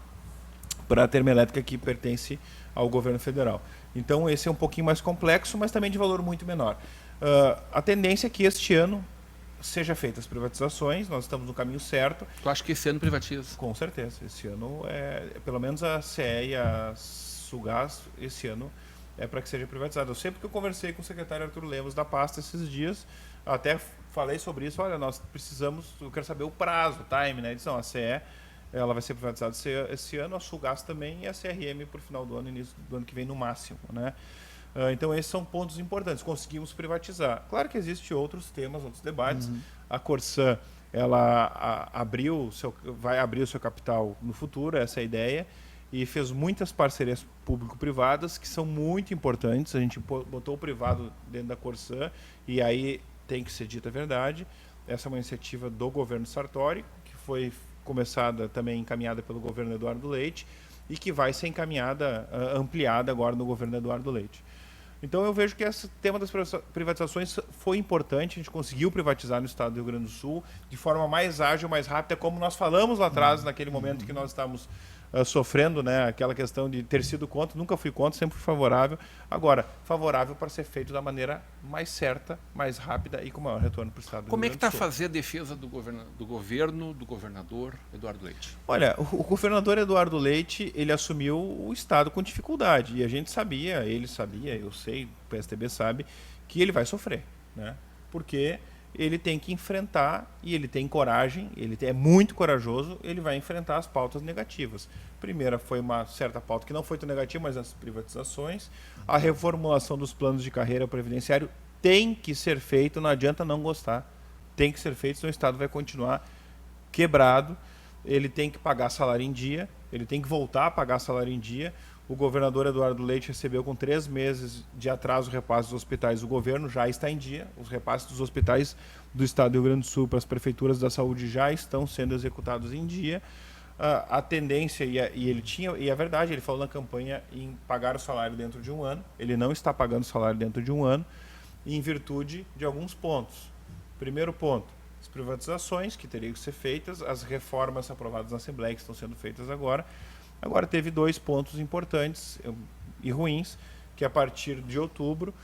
para a termoelétrica que pertence ao governo federal. Então esse é um pouquinho mais complexo, mas também de valor muito menor. A tendência é que este ano seja feitas as privatizações, nós estamos no caminho certo. Tu acha que esse ano privatiza? Com certeza, esse ano, pelo menos a CE e a Sulgás, esse ano é para que seja privatizado. Eu sempre que eu conversei com o secretário Arthur Lemos da pasta esses dias, até falei sobre isso, olha, nós precisamos, eu quero saber o prazo, o time, né? Ele disse, não, a CE ela vai ser privatizada esse ano, a Sulgás também e a CRM por final do ano, início do ano que vem no máximo, né? Então esses são pontos importantes, conseguimos privatizar. Claro que existem outros temas, outros debates. A Corsã, ela vai abrir o seu capital no futuro, essa é a ideia, e fez muitas parcerias público-privadas que são muito importantes. A gente botou o privado dentro da Corsã e aí tem que ser dita a verdade. Essa é uma iniciativa do governo Sartori, que foi começada também encaminhada pelo governo Eduardo Leite e que vai ser ampliada agora no governo Eduardo Leite. Então eu vejo que esse tema das privatizações foi importante, a gente conseguiu privatizar no estado do Rio Grande do Sul de forma mais ágil, mais rápida, como nós falamos lá atrás, naquele momento que nós estávamos sofrendo, né, aquela questão de ter sido contra, nunca fui contra, sempre fui favorável. Agora, favorável para ser feito da maneira mais certa, mais rápida e com maior retorno para o estado do Rio Como é Grande que do está a Sul. fazer a defesa do governador Eduardo Leite? Olha, o governador Eduardo Leite, ele assumiu o estado com dificuldade e a gente sabia, ele sabia, eu sei, o PSDB sabe, que ele vai sofrer, né? Porque ele tem que enfrentar, e ele tem coragem, é muito corajoso, ele vai enfrentar as pautas negativas. Primeira foi uma certa pauta que não foi tão negativa, mas as privatizações. A reformulação dos planos de carreira previdenciário tem que ser feito, não adianta não gostar. Tem que ser feito, senão o Estado vai continuar quebrado. Ele tem que pagar salário em dia, ele tem que voltar a pagar salário em dia. O governador Eduardo Leite recebeu com 3 meses de atraso o repasse dos hospitais. O governo já está em dia. Os repasses dos hospitais do estado do Rio Grande do Sul para as prefeituras da saúde já estão sendo executados em dia. A tendência, e é verdade, ele falou na campanha em pagar o salário dentro de um ano. Ele não está pagando o salário dentro de um ano, em virtude de alguns pontos. Primeiro ponto, as privatizações que teriam que ser feitas, as reformas aprovadas na Assembleia que estão sendo feitas agora. Agora teve 2 pontos importantes e ruins, que a partir de outubro,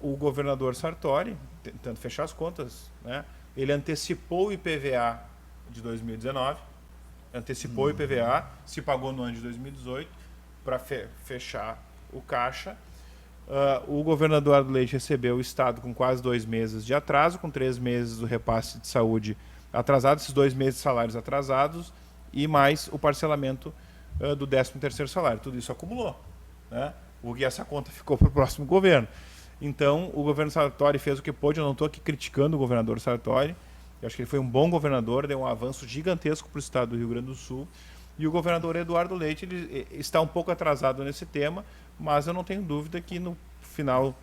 o governador Sartori, tentando fechar as contas, né, ele antecipou o IPVA de 2019, antecipou o IPVA, se pagou no ano de 2018, para fechar o caixa. O governador Eduardo Leite recebeu o Estado com quase 2 meses de atraso, com 3 meses do repasse de saúde atrasado, esses 2 meses de salários atrasados, e mais o parcelamento do 13º salário. Tudo isso acumulou, né? Porque essa conta ficou para o próximo governo. Então, o governo Sartori fez o que pôde. Eu não estou aqui criticando o governador Sartori. Eu acho que ele foi um bom governador, deu um avanço gigantesco para o estado do Rio Grande do Sul. E o governador Eduardo Leite ele está um pouco atrasado nesse tema, mas eu não tenho dúvida que no final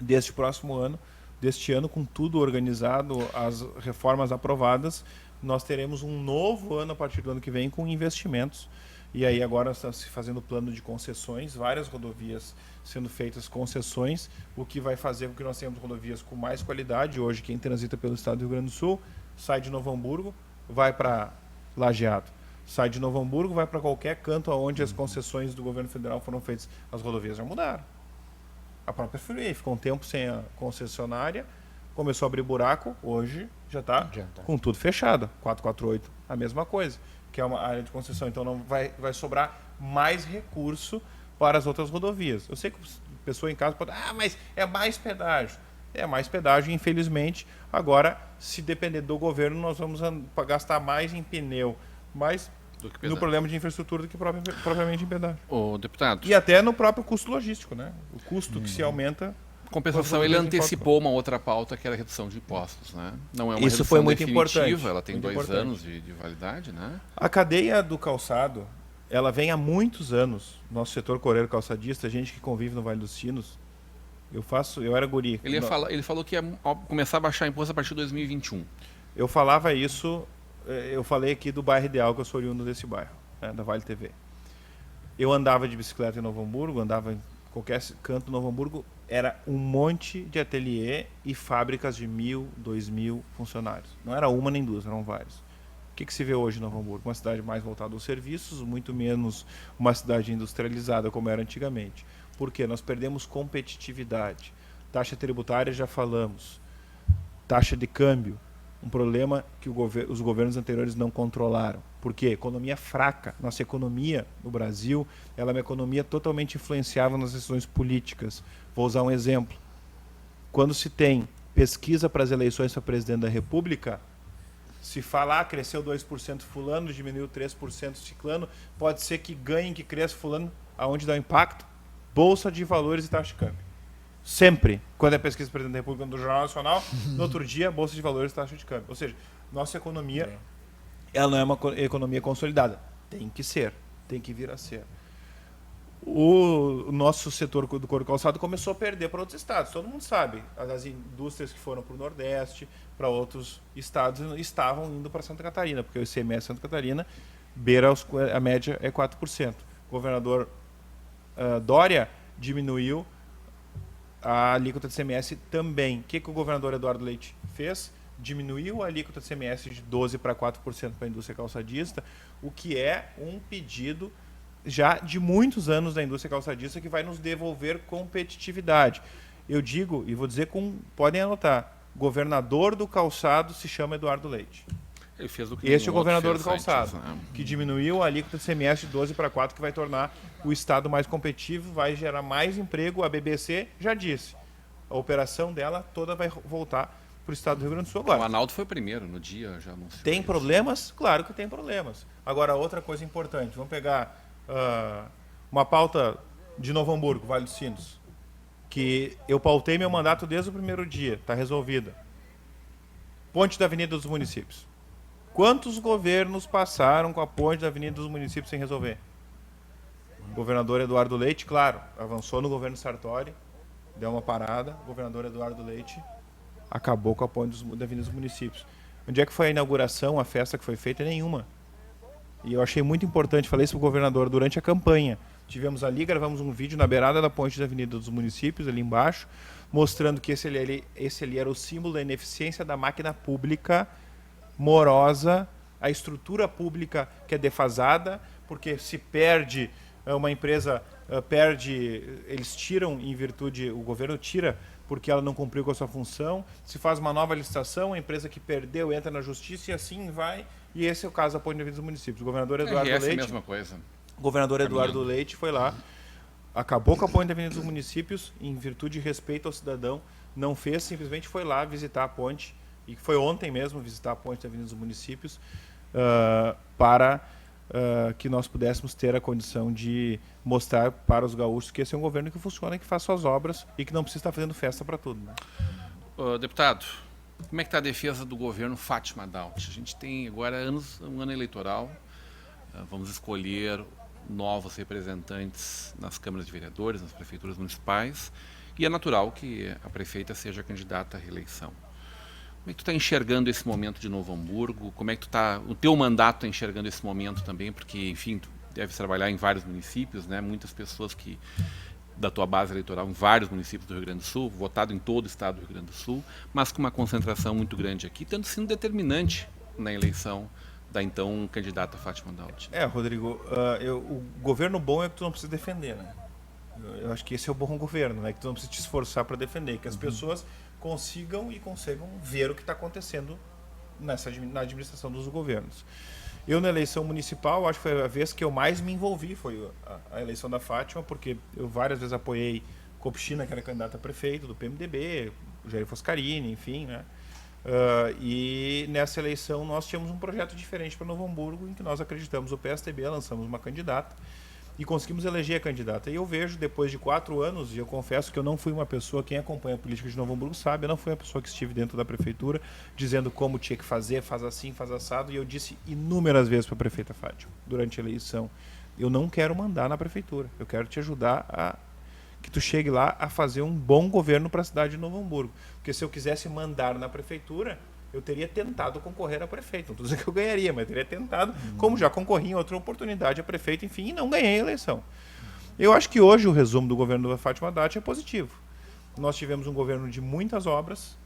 deste ano, com tudo organizado, as reformas aprovadas, nós teremos um novo ano a partir do ano que vem com investimentos. E aí agora está se fazendo plano de concessões, várias rodovias sendo feitas concessões, o que vai fazer com que nós tenhamos rodovias com mais qualidade. Hoje quem transita pelo estado do Rio Grande do Sul sai de Novo Hamburgo, vai para Lajeado. Sai de Novo Hamburgo, vai para qualquer canto onde as concessões do governo federal foram feitas. As rodovias já mudaram. A própria Freeway ficou um tempo sem a concessionária, começou a abrir buraco, hoje já está com tudo fechado. 448, a mesma coisa, que é uma área de concessão. Então não vai sobrar mais recurso para as outras rodovias. Eu sei que a pessoa em casa pode mas é mais pedágio. É mais pedágio, infelizmente. Agora, se depender do governo, nós vamos gastar mais em pneu, mais no problema de infraestrutura do que propriamente em pedágio. Ô, deputado. E até no próprio custo logístico, né? O custo que se aumenta. Compensação, ele antecipou uma outra pauta que era a redução de impostos, né? Não é uma Isso foi muito definitiva, importante. Ela tem muito 2 importante. anos de validade, né? A cadeia do calçado, ela vem há muitos anos. Nosso setor coreiro calçadista, gente que convive no Vale dos Sinos. Eu era guri. Ele falou que ia começar a baixar imposto a partir de 2021. Eu falava isso, eu falei aqui do bairro Ideal, que eu sou oriundo desse bairro, né, da Vale TV. Eu andava de bicicleta em Novo Hamburgo, andava em qualquer canto de Novo Hamburgo, era um monte de ateliê e fábricas de 1.000, 2.000 funcionários. Não era uma nem duas, eram vários. que se vê hoje em Novo Hamburgo? Uma cidade mais voltada aos serviços, muito menos uma cidade industrializada como era antigamente. Por quê? Nós perdemos competitividade. Taxa tributária, já falamos. Taxa de câmbio, um problema que os governos anteriores não controlaram. Por quê? Economia fraca. Nossa economia no Brasil ela é uma economia totalmente influenciável nas decisões políticas. Vou usar um exemplo. Quando se tem pesquisa para as eleições para presidente da República, se falar cresceu 2% fulano, diminuiu 3% ciclano, pode ser que ganhe, que cresça fulano. Aonde dá o impacto? Bolsa de valores e taxa de câmbio. Sempre. Quando é pesquisa para presidente da República do Jornal Nacional, no outro dia, bolsa de valores e taxa de câmbio. Ou seja, nossa economia ela não é uma economia consolidada. Tem que ser. Tem que vir a ser. O nosso setor do couro calçado começou a perder para outros estados. Todo mundo sabe. As indústrias que foram para o Nordeste, para outros estados, estavam indo para Santa Catarina, porque o ICMS Santa Catarina beira a média é 4%. O governador Dória diminuiu a alíquota de ICMS também. O que o governador Eduardo Leite fez? Diminuiu a alíquota de ICMS de 12% para 4% para a indústria calçadista, o que é um pedido já de muitos anos da indústria calçadista que vai nos devolver competitividade. Eu digo, e vou dizer podem anotar, governador do calçado se chama Eduardo Leite. Ele fez o que este é o governador do calçado, antes, né? que diminuiu a alíquota de ICMS de 12 para 4, que vai tornar o estado mais competitivo, vai gerar mais emprego. A BBC já disse, a operação dela toda vai voltar para o estado do Rio Grande do Sul agora. O Arnaldo foi o primeiro no dia, já anunciou. Tem isso. problemas? Claro que tem problemas. Agora, outra coisa importante, vamos pegar uma pauta de Novo Hamburgo, Vale dos Sinos, que eu pautei meu mandato desde o primeiro dia, está resolvida. Ponte da Avenida dos Municípios. Quantos governos passaram com a ponte da Avenida dos Municípios sem resolver? O governador Eduardo Leite, claro, avançou no governo Sartori, deu uma parada, o governador Eduardo Leite acabou com a ponte da Avenida dos Municípios. Onde é que foi a inauguração, a festa que foi feita? Nenhuma. E eu achei muito importante, falei isso para o governador durante a campanha. Tivemos ali, gravamos um vídeo na beirada da ponte da Avenida dos Municípios, ali embaixo, mostrando que esse ali era o símbolo da ineficiência da máquina pública morosa, a estrutura pública que é defasada, porque se perde, uma empresa perde, eles tiram em virtude, o governo tira porque ela não cumpriu com a sua função, se faz uma nova licitação, a empresa que perdeu entra na justiça e assim vai, e esse é o caso da ponte da Avenida dos Municípios. O governador Eduardo Leite, a mesma coisa. O governador Eduardo Leite foi lá, acabou com a ponte da Avenida dos Municípios, em virtude de respeito ao cidadão, não fez, simplesmente foi lá visitar a ponte, e foi ontem mesmo visitar a ponte da Avenida dos Municípios, para que nós pudéssemos ter a condição de mostrar para os gaúchos que esse é um governo que funciona, que faz suas obras e que não precisa estar fazendo festa para tudo. Né? Deputado, como é que está a defesa do governo Fátima Daut? A gente tem agora um ano eleitoral, vamos escolher novos representantes nas câmaras de vereadores, nas prefeituras municipais, e é natural que a prefeita seja candidata à reeleição. Como é que tu está enxergando esse momento de Novo Hamburgo? Como é que o teu mandato está enxergando esse momento também? Porque, enfim, tu deves trabalhar em vários municípios, né? Muitas pessoas da tua base eleitoral em vários municípios do Rio Grande do Sul, votado em todo o estado do Rio Grande do Sul, mas com uma concentração muito grande aqui, tendo sido determinante na eleição da então candidata Fátima Daut. Rodrigo, o governo bom é que tu não precisa defender, né? Eu acho que esse é o bom governo, né? Que tu não precisa te esforçar para defender, que as pessoas consigam ver o que está acontecendo na administração dos governos. Eu, na eleição municipal, acho que foi a vez que eu mais me envolvi, foi a eleição da Fátima, porque eu várias vezes apoiei Copchina, que era candidata a prefeito do PMDB, o Jair Foscarini, enfim, né? E nessa eleição nós tínhamos um projeto diferente para Novo Hamburgo, em que nós acreditamos o PSDB, lançamos uma candidata e conseguimos eleger a candidata. E eu vejo, depois de 4 anos, e eu confesso que eu não fui uma pessoa, quem acompanha a política de Novo Hamburgo sabe, eu não fui uma pessoa que estive dentro da prefeitura dizendo como tinha que fazer, faz assim, faz assado, e eu disse inúmeras vezes para a prefeita Fátima, durante a eleição, eu não quero mandar na prefeitura, eu quero te ajudar que tu chegue lá a fazer um bom governo para a cidade de Novo Hamburgo. Porque se eu quisesse mandar na prefeitura, eu teria tentado concorrer a prefeito. Não estou dizendo que eu ganharia, mas eu teria tentado, como já concorri em outra oportunidade a prefeito, enfim, e não ganhei a eleição. Eu acho que hoje o resumo do governo da Fátima Daut é positivo. Nós tivemos um governo de muitas obras,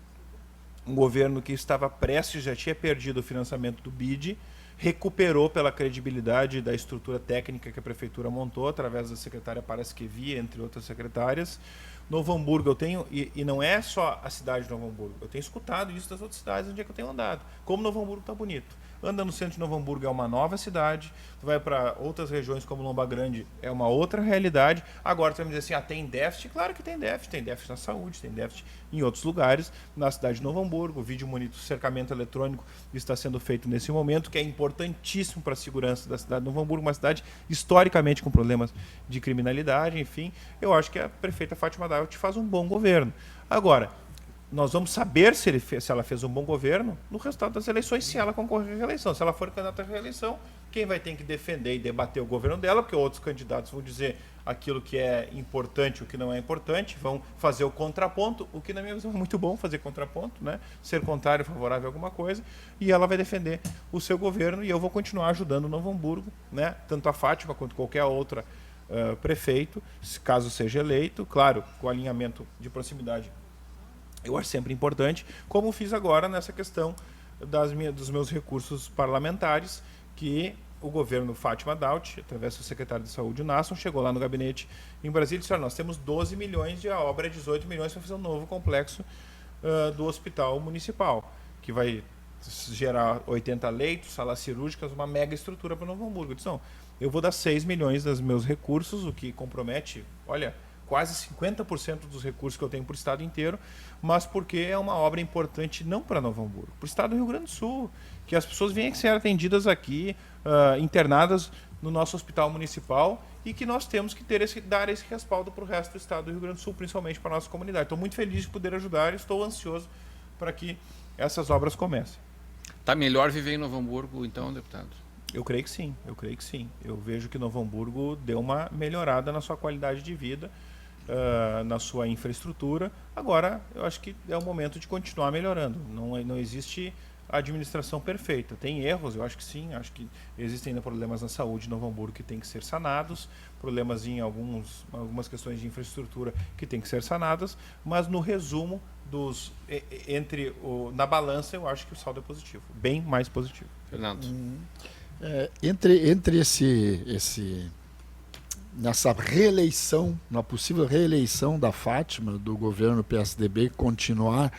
um governo que estava prestes, já tinha perdido o financiamento do BID, recuperou pela credibilidade da estrutura técnica que a prefeitura montou através da secretária Paraskevi, entre outras secretárias. Novo Hamburgo, eu tenho, e não é só a cidade de Novo Hamburgo, eu tenho escutado isso das outras cidades onde é que eu tenho andado. Como Novo Hamburgo está bonito. Anda no centro de Novo Hamburgo, é uma nova cidade. Tu vai para outras regiões como Lomba Grande, é uma outra realidade. Agora tu vai me dizer assim, tem déficit? Claro que tem déficit. Tem déficit na saúde, tem déficit em outros lugares. Na cidade de Novo Hamburgo, o vídeo monitor, cercamento eletrônico está sendo feito nesse momento, que é importantíssimo para a segurança da cidade de Novo Hamburgo, uma cidade historicamente com problemas de criminalidade, enfim. Eu acho que a prefeita Fátima Daudt faz um bom governo. Agora, nós vamos saber se ela fez um bom governo no resultado das eleições, se ela concorrer à reeleição. Se ela for candidata à reeleição, quem vai ter que defender e debater o governo dela, porque outros candidatos vão dizer aquilo que é importante, o que não é importante, vão fazer o contraponto, o que na minha visão é muito bom fazer contraponto, né? Ser contrário, favorável a alguma coisa, e ela vai defender o seu governo, e eu vou continuar ajudando o Novo Hamburgo, né? Tanto a Fátima quanto qualquer outra prefeito, caso seja eleito, claro, com alinhamento de proximidade. Eu acho sempre importante, como fiz agora nessa questão dos meus recursos parlamentares, que o governo Fátima Daudt, através do secretário de Saúde, Nasson, chegou lá no gabinete em Brasília e disse, nós temos 12 milhões, a obra é 18 milhões para fazer um novo complexo do hospital municipal, que vai gerar 80 leitos, salas cirúrgicas, uma mega estrutura para Novo Hamburgo. Eu disse, não, eu vou dar 6 milhões dos meus recursos, o que compromete, olha, quase 50% dos recursos que eu tenho para o estado inteiro, mas porque é uma obra importante não para Novo Hamburgo, para o estado do Rio Grande do Sul, que as pessoas venham ser atendidas aqui, internadas no nosso hospital municipal, e que nós temos que dar esse respaldo para o resto do estado do Rio Grande do Sul, principalmente para a nossa comunidade. Estou muito feliz de poder ajudar e estou ansioso para que essas obras comecem. Está melhor viver em Novo Hamburgo, então, deputado? Eu creio que sim, eu creio que sim. Eu vejo que Novo Hamburgo deu uma melhorada na sua qualidade de vida, na sua infraestrutura. Agora, eu acho que é o momento de continuar melhorando. Não existe administração perfeita. Tem erros, eu acho que sim. Acho que existem ainda problemas na saúde de Novo Hamburgo que têm que ser sanados, problemas em algumas questões de infraestrutura que têm que ser sanadas, mas no resumo, na balança, eu acho que o saldo é positivo. Bem mais positivo. Fernando. Entre nessa reeleição, na possível reeleição da Fátima, do governo PSDB continuar,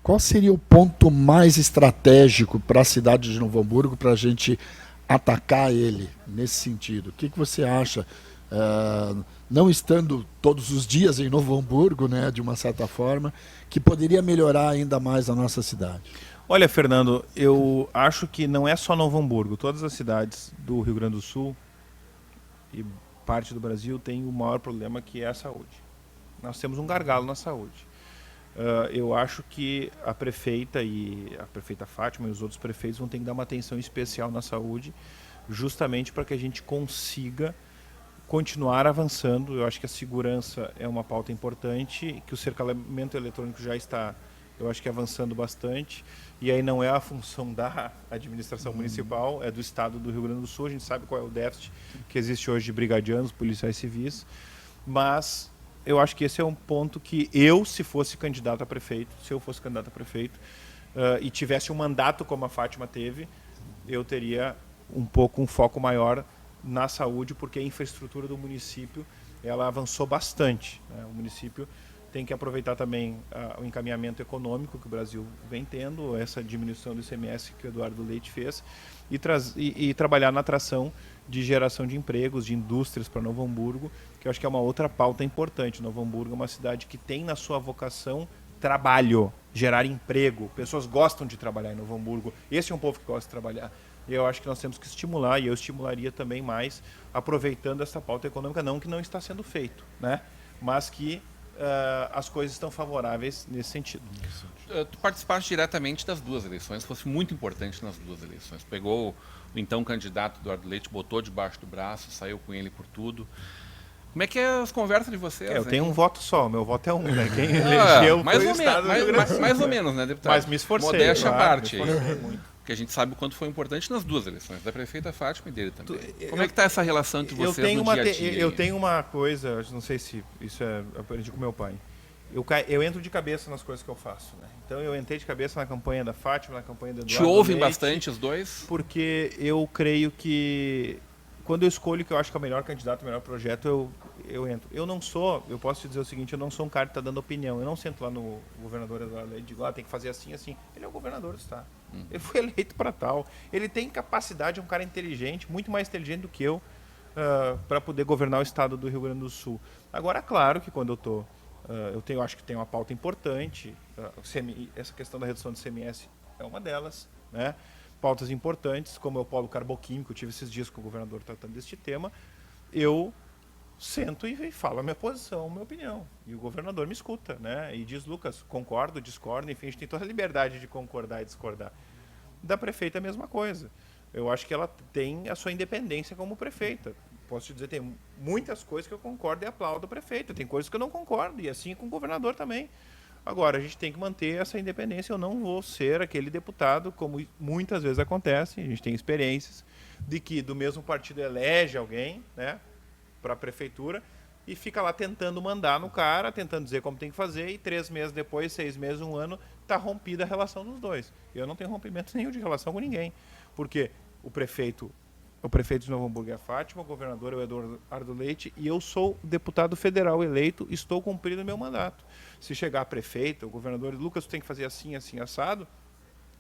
qual seria o ponto mais estratégico para a cidade de Novo Hamburgo para a gente atacar ele nesse sentido? O que você acha? Não estando todos os dias em Novo Hamburgo, né, de uma certa forma, que poderia melhorar ainda mais a nossa cidade? Olha, Fernando, eu acho que não é só Novo Hamburgo. Todas as cidades do Rio Grande do Sul e parte do Brasil têm o maior problema, que é a saúde. Nós temos um gargalo na saúde. Eu acho que a prefeita Fátima e os outros prefeitos vão ter que dar uma atenção especial na saúde, justamente para que a gente consiga continuar avançando. Eu acho que a segurança é uma pauta importante, que o cercamento eletrônico já está, eu acho que avançando bastante, e aí não é a função da administração municipal, é do estado do Rio Grande do Sul. A gente sabe qual é o déficit que existe hoje de brigadianos, policiais civis, mas eu acho que esse é um ponto que se eu fosse candidato a prefeito, e tivesse um mandato como a Fátima teve, eu teria um foco maior na saúde, porque a infraestrutura do município ela avançou bastante, né? O município tem que aproveitar também o encaminhamento econômico que o Brasil vem tendo, essa diminuição do ICMS que o Eduardo Leite fez, e trabalhar na atração de geração de empregos, de indústrias para Novo Hamburgo, que eu acho que é uma outra pauta importante. Novo Hamburgo é uma cidade que tem na sua vocação trabalho, gerar emprego. Pessoas gostam de trabalhar em Novo Hamburgo. Esse é um povo que gosta de trabalhar. E eu acho que nós temos que estimular, e eu estimularia também mais, aproveitando essa pauta econômica, não que não está sendo feito, né? Mas que as coisas estão favoráveis nesse sentido. Tu participaste diretamente das duas eleições, fosse muito importante nas duas eleições. Pegou o então candidato Eduardo Leite, botou debaixo do braço, saiu com ele por tudo. Como é que é as conversas de vocês? Eu tenho um voto só, meu voto é um, né? Quem elegeu mais foi ou o Estado do Rio Grande do Sul. Mais ou menos, né, deputado? Mas me esforcei. Modéstia à parte. Me esforcei muito. Porque a gente sabe o quanto foi importante nas duas eleições, da prefeita Fátima e dele também. Como é que está essa relação entre vocês no dia a dia? Eu tenho uma coisa, não sei se isso eu aprendi com meu pai. eu entro de cabeça nas coisas que eu faço, né? Então eu entrei de cabeça na campanha da Fátima, na campanha do Eduardo Te ouvem Leite, bastante os dois? porque eu creio que quando eu escolho que eu acho que é o melhor candidato, o melhor projeto, eu entro. Eu posso te dizer o seguinte, eu não sou um cara que está dando opinião. Eu não sento lá no governador Eduardo Leite e digo, tem que fazer assim, assim. Ele é o governador do estado. Ele foi eleito para tal. Ele tem capacidade, é um cara inteligente, muito mais inteligente do que eu, para poder governar o estado do Rio Grande do Sul. Agora, claro que quando eu acho que tem uma pauta importante, essa questão da redução do CMS é uma delas, né? Pautas importantes, como é o polo carboquímico, eu tive esses dias com o governador tratando deste tema, eu sento e falo a minha posição, a minha opinião. E o governador me escuta, né? E diz, Lucas, concordo, discordo, enfim, a gente tem toda a liberdade de concordar e discordar. Da prefeita a mesma coisa. Eu acho que ela tem a sua independência como prefeita. Posso te dizer, tem muitas coisas que eu concordo e aplaudo o prefeito, tem coisas que eu não concordo, e assim com o governador também. Agora, a gente tem que manter essa independência. Eu não vou ser aquele deputado, como muitas vezes acontece, a gente tem experiências, de que do mesmo partido elege alguém, né, para a prefeitura, e fica lá tentando mandar no cara, tentando dizer como tem que fazer, e 3 meses depois, 6 meses, 1 ano, está rompida a relação dos dois. Eu não tenho rompimento nenhum de relação com ninguém, porque o prefeito de Novo Hamburgo é a Fátima, o governador é o Eduardo Leite, e eu sou deputado federal eleito, estou cumprindo meu mandato. Se chegar a prefeita, o governador, Lucas, tu tem que fazer assim, assim, assado,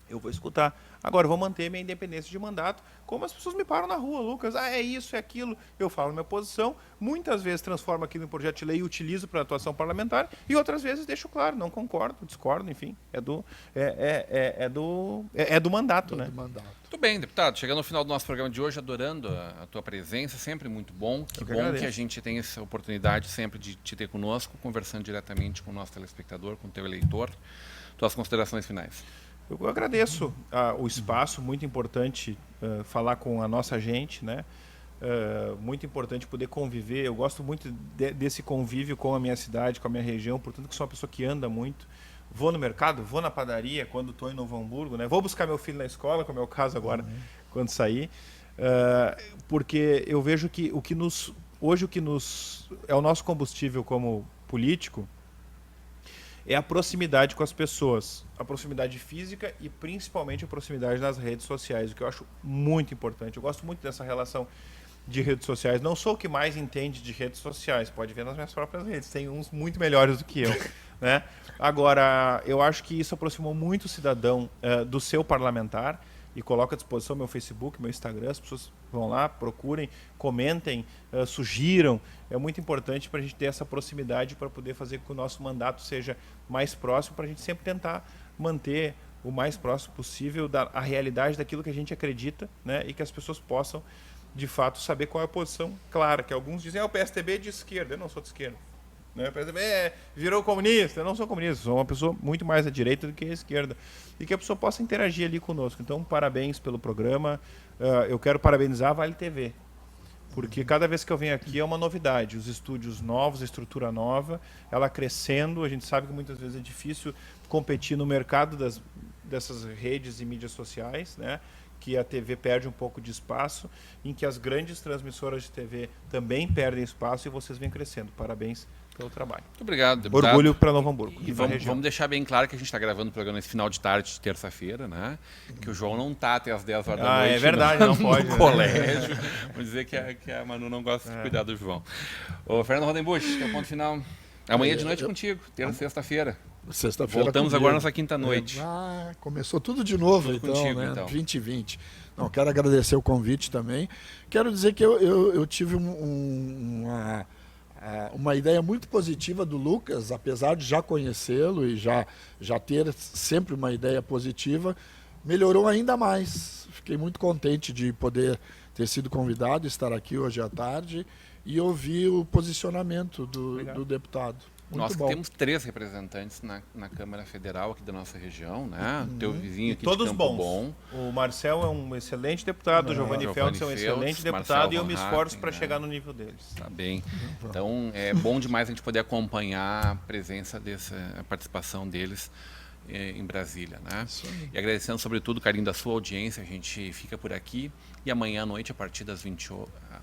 eu vou escutar. Agora, eu vou manter minha independência de mandato, como as pessoas me param na rua, Lucas, é isso, é aquilo. Eu falo minha posição, muitas vezes transformo aquilo em projeto de lei e utilizo para atuação parlamentar, e outras vezes deixo claro, não concordo, discordo, enfim, é do mandato, né? Do mandato. Muito bem, deputado. Chegando ao final do nosso programa de hoje, adorando a tua presença, sempre muito bom. Que bom agradeço. que a gente tem essa oportunidade sempre de te ter conosco, conversando diretamente com o nosso telespectador, com o teu eleitor. Tuas considerações finais. Eu agradeço o espaço, muito importante falar com a nossa gente, né? Muito importante poder conviver. Eu gosto muito desse convívio com a minha cidade, com a minha região, portanto que sou uma pessoa que anda muito. Vou no mercado, vou na padaria quando estou em Novo Hamburgo, né? Vou buscar meu filho na escola, como é o caso agora, quando sair, porque eu vejo que hoje o que é o nosso combustível como político é a proximidade com as pessoas, a proximidade física e principalmente a proximidade nas redes sociais, o que eu acho muito importante. Eu gosto muito dessa relação de redes sociais. Não sou o que mais entende de redes sociais, pode ver nas minhas próprias redes, tem uns muito melhores do que eu, né? Agora, eu acho que isso aproximou muito o cidadão do seu parlamentar, e coloco à disposição meu Facebook, meu Instagram, as pessoas vão lá, procurem, comentem, sugiram. É muito importante para a gente ter essa proximidade para poder fazer com que o nosso mandato seja mais próximo, para a gente sempre tentar manter o mais próximo possível a realidade daquilo que a gente acredita, né? E que as pessoas possam, de fato, saber qual é a posição clara, que alguns dizem, o PSDB é de esquerda, eu não sou de esquerda. O PSDB virou comunista, eu não sou comunista, sou uma pessoa muito mais à direita do que à esquerda. E que a pessoa possa interagir ali conosco. Então, parabéns pelo programa. Eu quero parabenizar a Vale TV, porque cada vez que eu venho aqui é uma novidade. Os estúdios novos, a estrutura nova, ela crescendo. A gente sabe que muitas vezes é difícil competir no mercado dessas redes e mídias sociais, né? Que a TV perde um pouco de espaço, em que as grandes transmissoras de TV também perdem espaço, e vocês vêm crescendo. Parabéns pelo trabalho. Muito obrigado, deputado. Orgulho para Novo Hamburgo. E vamos deixar bem claro que a gente está gravando o programa nesse final de tarde de terça-feira, né? Que o João não está até as 10 horas da noite. É verdade, não pode. No colégio. Vamos dizer que a Manu não gosta de cuidar do João. Ô, Fernando Rodenbusch, teu ponto final. Amanhã de noite contigo, sexta-feira. Sexta-feira. Voltamos agora nessa quinta-noite. Começou tudo de novo, tudo então, contigo, né? Então. 2020. Não, quero agradecer o convite também. Quero dizer que eu tive uma ideia muito positiva do Lucas, apesar de já conhecê-lo e já ter sempre uma ideia positiva, melhorou ainda mais. Fiquei muito contente de poder ter sido convidado, estar aqui hoje à tarde e ouvir o posicionamento do deputado. Muito Nós bom. temos 3 representantes na Câmara Federal aqui da nossa região, né? Teu vizinho aqui Todos de Campo bons. Bom. O Marcel é um excelente deputado, o Giovanni Feltz é um excelente deputado, e eu me esforço para chegar no nível deles. Tá bem. Então, é bom demais a gente poder acompanhar a presença a participação deles em Brasília, né? E agradecendo sobretudo o carinho da sua audiência, a gente fica por aqui, e amanhã à noite, a partir das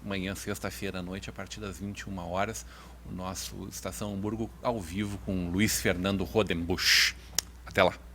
amanhã, sexta-feira à noite, a partir das 21 horas, o nosso Estação Hamburgo ao vivo com Luiz Fernando Rodenbusch. Até lá.